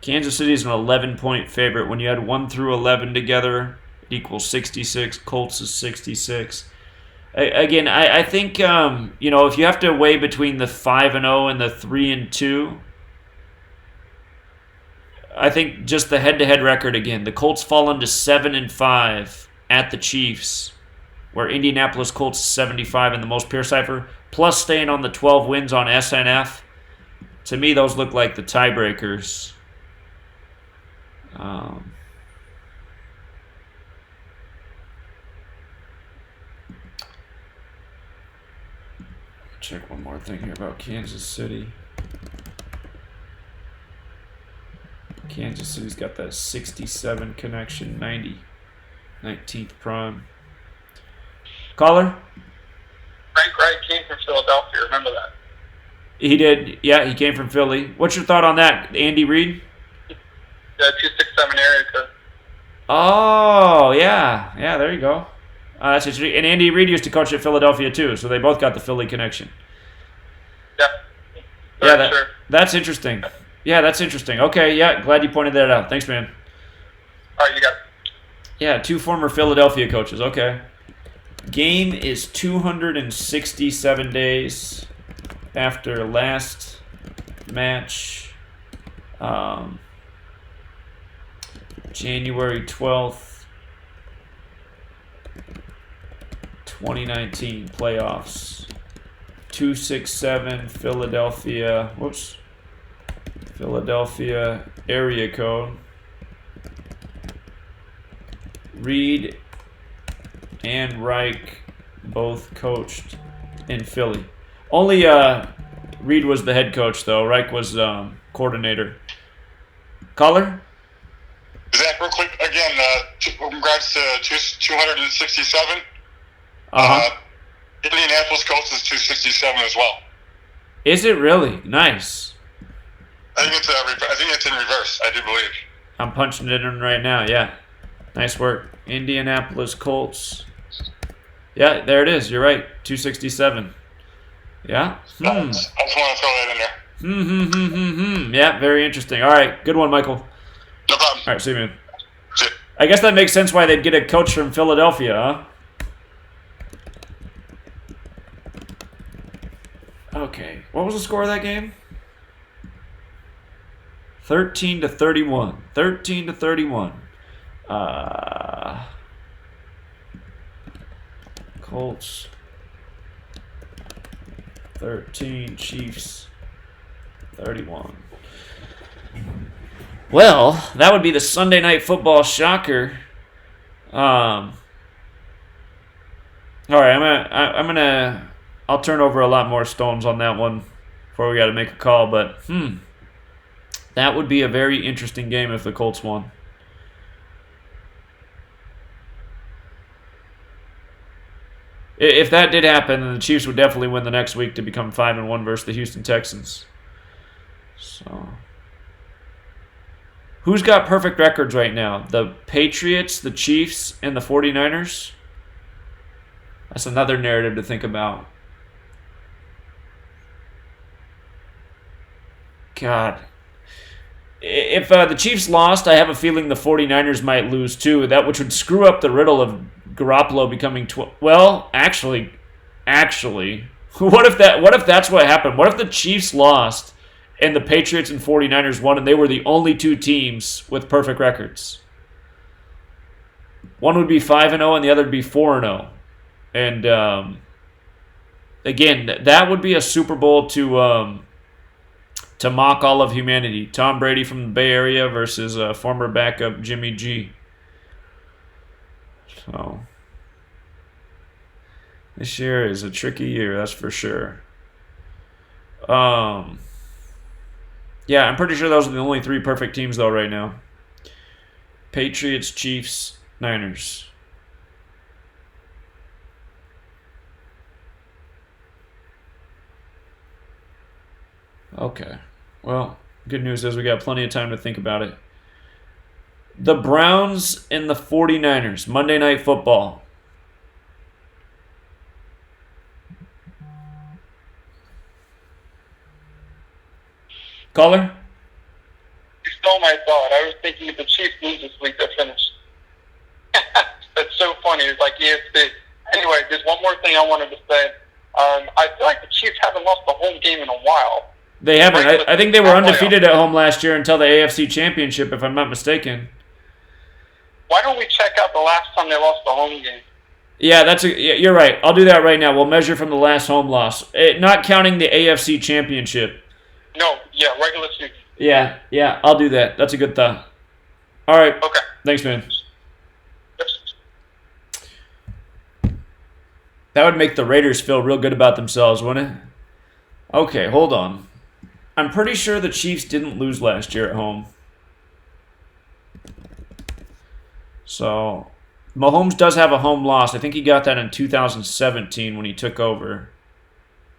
Kansas City is an 11-point favorite. When you add 1 through 11 together, it equals 66. Colts is 66. Again, I think, if you have to weigh between the 5-0 and the 3-2, I think just the head-to-head record again. The Colts fall into 7-5 at the Chiefs, where Indianapolis Colts is 75 in the most pure cipher, plus staying on the 12 wins on SNF. To me, those look like the tiebreakers. Check one more thing here about Kansas City. Kansas City's got that 67 connection, 19th prime. Caller? Frank Wright came from Philadelphia, remember that? He did, yeah, he came from Philly. What's your thought on that, Andy Reid? Yeah, 267 area code. Oh, yeah, there you go. That's interesting. And Andy Reid used to coach at Philadelphia too, so they both got the Philly connection. Yeah, sure. That's interesting. Yeah, that's interesting. Okay, yeah, glad you pointed that out. Thanks, man. All right, you got it. Yeah, 2 former Philadelphia coaches. Okay. Game is 267 days after last match. January 12th, 2019 playoffs. 267 Philadelphia. Whoops. Philadelphia area code. Reed and Reich both coached in Philly. Only Reed was the head coach, though. Reich was coordinator. Caller? Zach, real quick, again, congrats to 267. Indianapolis Colts is 267 as well. Is it really? Nice. I think it's in reverse, I do believe. I'm punching it in right now, yeah. Nice work. Indianapolis Colts. Yeah, there it is. You're right. 267. Yeah. I just want to throw that in there. Yeah, very interesting. All right. Good one, Michael. No problem. All right, see you, man. See ya. I guess that makes sense why they'd get a coach from Philadelphia, huh? Okay. What was the score of that game? 13-31. 13-31. Colts 13, Chiefs 31. Well, that would be the Sunday Night Football shocker. All right, I'll turn over a lot more stones on that one before we got to make a call, but that would be a very interesting game if the Colts won. If that did happen, then the Chiefs would definitely win the next week to become 5-1 versus the Houston Texans. So, who's got perfect records right now? The Patriots, the Chiefs, and the 49ers? That's another narrative to think about. God. If the Chiefs lost, I have a feeling the 49ers might lose too, which would screw up the riddle of Garoppolo becoming actually, what if that's what happened? What if the Chiefs lost and the Patriots and 49ers won and they were the only two teams with perfect records? One would be 5-0 and the other would be 4-0. And again, that would be a Super Bowl to mock all of humanity. Tom Brady from the Bay Area versus former backup Jimmy G. So, this year is a tricky year, that's for sure. Yeah, I'm pretty sure those are the only three perfect teams, though, right now. Patriots, Chiefs, Niners. Okay. Well, good news is we got plenty of time to think about it. The Browns and the 49ers, Monday Night Football. Caller? You stole my thought. I was thinking if the Chiefs lose this week, they're finished. That's so funny. It's like ESP. Anyway, there's one more thing I wanted to say. I feel like the Chiefs haven't lost a home game in a while. They haven't. I think they were undefeated at home last year until the AFC Championship, if I'm not mistaken. Why don't we check out the last time they lost a home game? Yeah, you're right. I'll do that right now. We'll measure from the last home loss, not counting the AFC Championship. No, yeah, regular season. Yeah, I'll do that. That's a good thought. All right. Okay. Thanks, man. That would make the Raiders feel real good about themselves, wouldn't it? Okay, hold on. I'm pretty sure the Chiefs didn't lose last year at home. So, Mahomes does have a home loss. I think he got that in 2017 when he took over.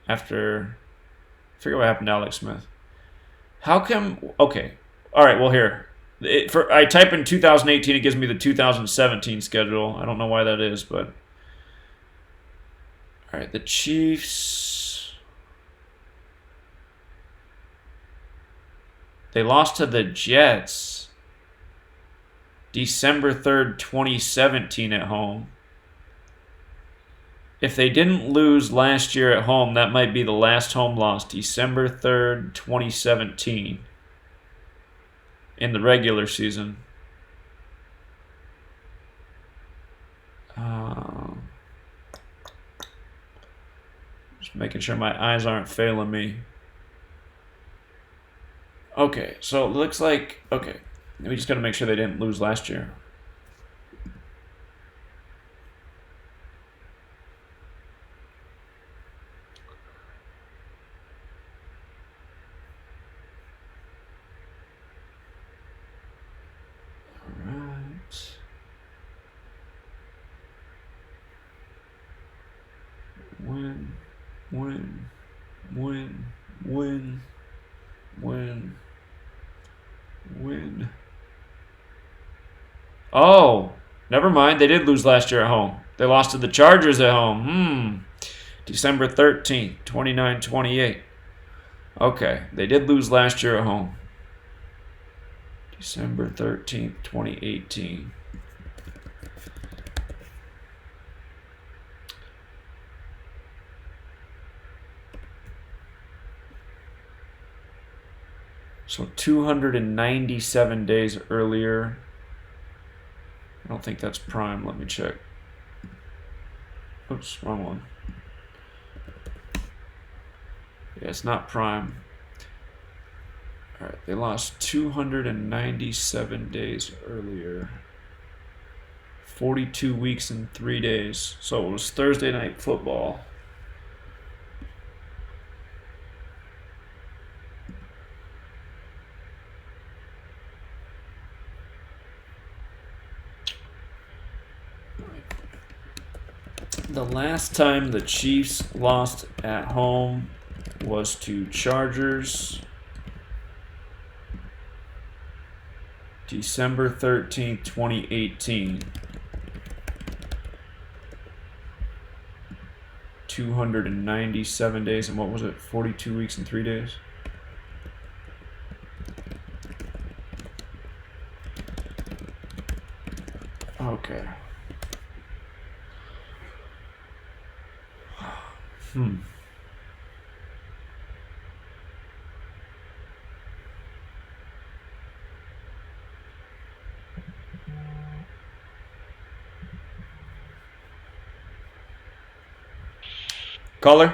After, I forget what happened to Alex Smith. How come? Okay, all right. Well, here, I type in 2018, it gives me the 2017 schedule. I don't know why that is, but all right. The Chiefs. They lost to the Jets December 3rd, 2017 at home. If they didn't lose last year at home, that might be the last home loss, December 3rd, 2017 in the regular season. Just making sure my eyes aren't failing me. Okay, so it looks like, okay, we just got to make sure they didn't lose last year. All right. Win. Oh, never mind. They did lose last year at home. They lost to the Chargers at home. December 13th, 29-28. Okay, they did lose last year at home. December 13th, 2018. So 297 days earlier. I don't think that's prime. Let me check. Oops, wrong one. Yeah, it's not prime. All right, they lost 297 days earlier. 42 weeks and 3 days. So it was Thursday Night Football. The last time the Chiefs lost at home was to Chargers. December 13th, 2018. 297 days, and what was it? 42 weeks and 3 days? Okay. Caller?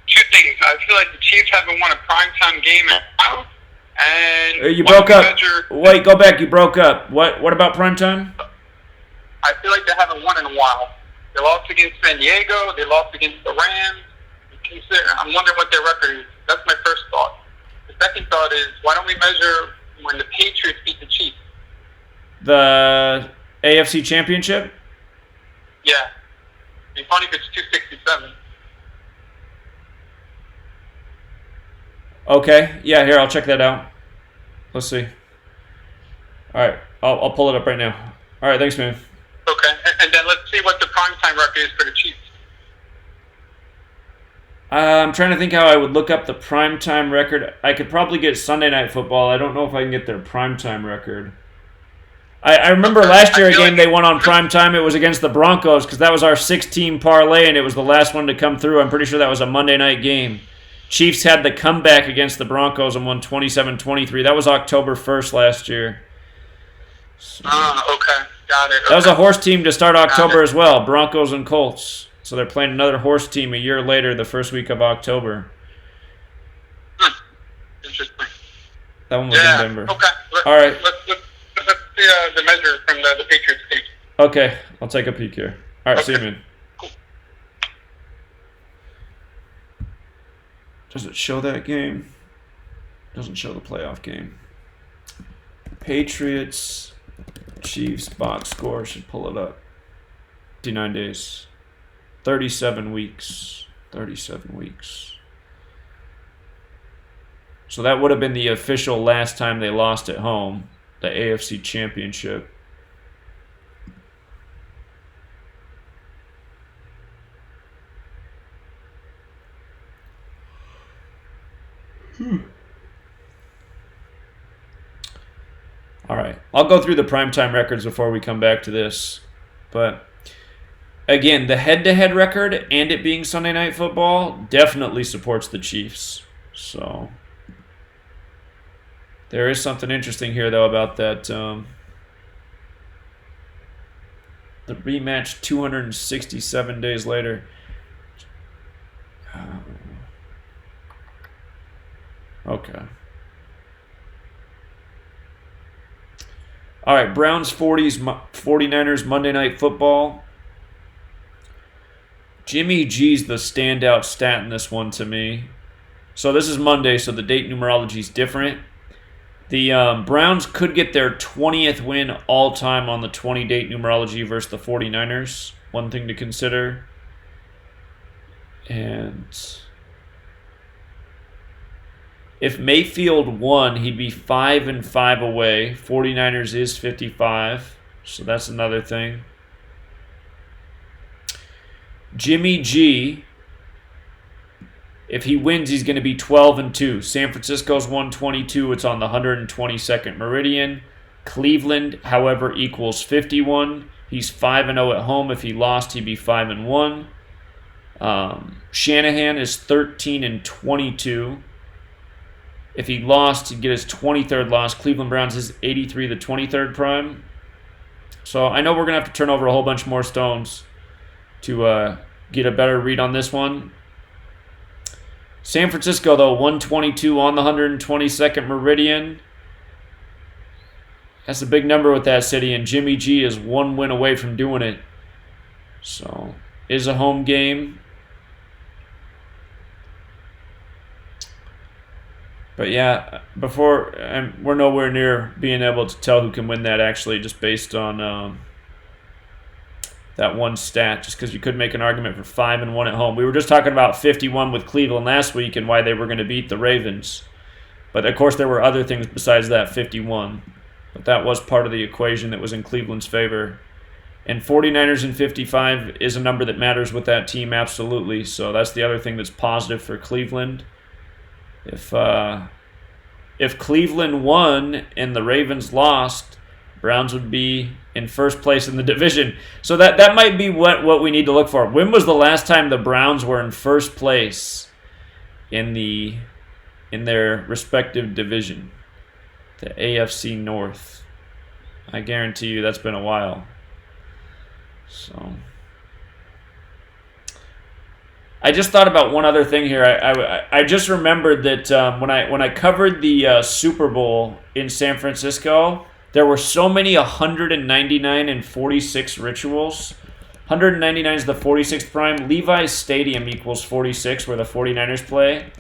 Two things. I feel like the Chiefs haven't won a primetime game in a while. And You broke up. Wait, go back. You broke up. What about primetime? I feel like they haven't won in a while. They lost against San Diego. They lost against the Rams. I'm wondering what their record is. That's my first thought. The second thought is, why don't we measure when the Patriots beat the Chiefs? The AFC Championship? Yeah. It'd be funny if it's 267. Okay. Yeah, here, I'll check that out. Let's see. All right. I'll pull it up right now. All right, thanks, man. Okay. And then let's see what the primetime record is for the Chiefs. I'm trying to think how I would look up the primetime record. I could probably get Sunday Night Football. I don't know if I can get their primetime record. I remember last year a game they won on primetime. It was against the Broncos because that was our 6-team parlay, and it was the last one to come through. I'm pretty sure that was a Monday night game. Chiefs had the comeback against the Broncos and won 27-23. That was October 1st last year. So, okay. Got it. Okay. that was a horse team to start October as well, Broncos and Colts. So they're playing another horse team a year later, the first week of October. Interesting. That one was in Denver. Okay. All right. Let's see the measure from the Patriots page. Okay. I'll take a peek here. All right. See you, man. Cool. Does it show that game? Doesn't show the playoff game. Patriots, Chiefs box score. Should pull it up. 59 days. 37 weeks. 37 weeks. So that would have been the official last time they lost at home, the AFC Championship. All right. I'll go through the primetime records before we come back to this. But again, the head-to-head record and it being Sunday Night Football definitely supports the Chiefs. So there is something interesting here, though, about that. The rematch 267 days later. Okay. All right, Browns 49ers Monday Night Football. Jimmy G's the standout stat in this one to me. So this is Monday, so the date numerology is different. The Browns could get their 20th win all-time on the 20-date numerology versus the 49ers. One thing to consider. And if Mayfield won, he'd be 5-5 away. 49ers is 55, so that's another thing. Jimmy G, if he wins, he's going to be 12-2. San Francisco's 122. It's on the 122nd meridian. Cleveland, however, equals 51. He's 5-0 at home. If he lost, he'd be 5-1. Shanahan is 13-22. If he lost, he'd get his 23rd loss. Cleveland Browns is 83, the 23rd prime. So I know we're going to have to turn over a whole bunch more stones to get a better read on this one. San Francisco, though, 122 on the 122nd meridian. That's a big number with that city, and Jimmy G is one win away from doing it. So, is a home game. But yeah, we're nowhere near being able to tell who can win that actually, just based on that one stat, just because you could make an argument for 5-1 at home. We were just talking about 51 with Cleveland last week and why they were going to beat the Ravens. But of course there were other things besides that 51. But that was part of the equation that was in Cleveland's favor. And 49ers and 55 is a number that matters with that team, absolutely. So that's the other thing that's positive for Cleveland. If Cleveland won and the Ravens lost, Browns would be in first place in the division. So that might be what we need to look for. When was the last time the Browns were in first place in their respective division? The AFC North. I guarantee you that's been a while. So I just thought about one other thing here. I just remembered that when I covered the Super Bowl in San Francisco, there were so many 199 and 46 rituals. 199 is the 46th prime. Levi's Stadium equals 46, where the 49ers play.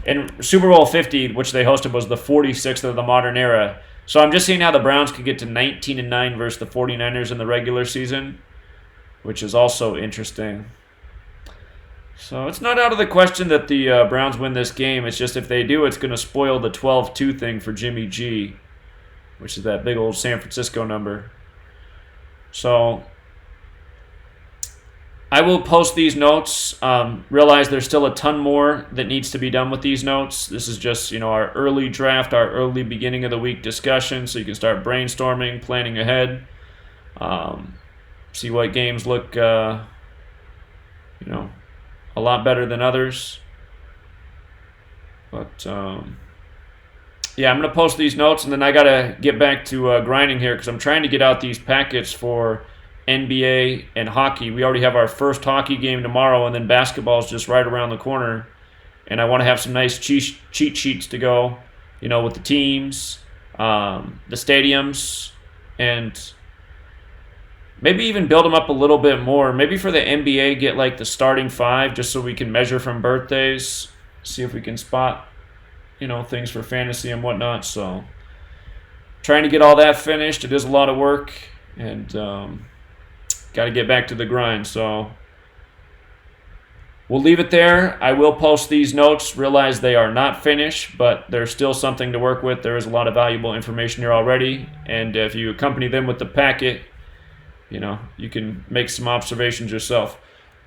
And Super Bowl 50, which they hosted, was the 46th of the modern era. So I'm just seeing how the Browns could get to 19-9 versus the 49ers in the regular season, which is also interesting. So it's not out of the question that the Browns win this game. It's just if they do, it's going to spoil the 12-2 thing for Jimmy G, which is that big old San Francisco number. So I will post these notes. Realize there's still a ton more that needs to be done with these notes. This is just, our early draft, our early beginning of the week discussion, so you can start brainstorming, planning ahead, see what games look, a lot better than others. But yeah, I'm going to post these notes, and then I got to get back to grinding here because I'm trying to get out these packets for NBA and hockey. We already have our first hockey game tomorrow, and then basketball is just right around the corner. And I want to have some nice cheat sheets to go, with the teams, the stadiums, and maybe even build them up a little bit more. Maybe for the NBA, get like the starting five just so we can measure from birthdays, see if we can spot, things for fantasy and whatnot. So trying to get all that finished. It is a lot of work, and got to get back to the grind. So we'll leave it there. I will post these notes. Realize they are not finished, but there's still something to work with. There is a lot of valuable information here already, and if you accompany them with the packet, you can make some observations yourself.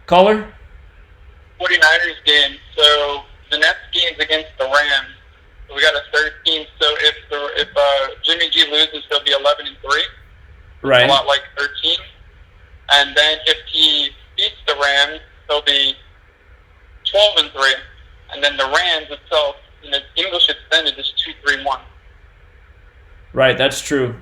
Caller? 49ers game. So the next game's against the Rams. So we got a 13. So if Jimmy G loses, they'll be 11-3. Right. A lot like 13. And then if he beats the Rams, they'll be 12-3. And then the Rams itself, in the English extended, is 2-3-1. Right, that's true.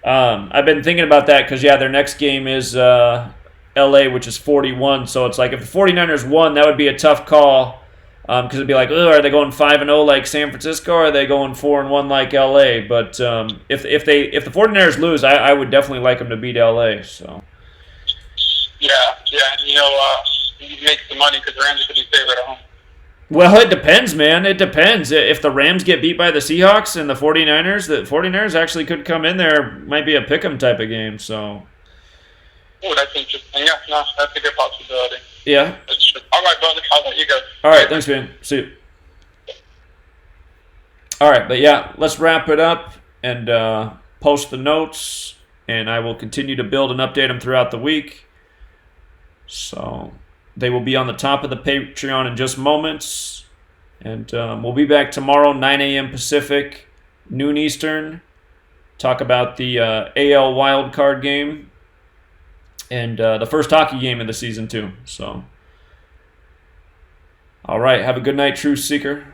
I've been thinking about that because, their next game is LA, which is 41. So it's like if the 49ers won, that would be a tough call Because it'd be like, oh, are they going 5-0 like San Francisco, or are they going 4-1 like LA? But if the 49ers lose, I would definitely like them to beat LA. So Yeah, and you make the money because the Rams are going to be favorite at home. well, it depends, man. It depends. If the Rams get beat by the Seahawks and the 49ers, the 49ers actually could come in there. Might be a pick'em type of game. So Oh, that's interesting. Yeah, no, that's a good possibility. yeah. All right, brother. I'll let you go. All right, thanks, man. See you. All right, but yeah, let's wrap it up and post the notes, and I will continue to build and update them throughout the week. So they will be on the top of the Patreon in just moments, and we'll be back tomorrow, 9 a.m. Pacific, noon Eastern. Talk about the AL wildcard game and the first hockey game of the season too. So, all right, have a good night, Truth Seeker.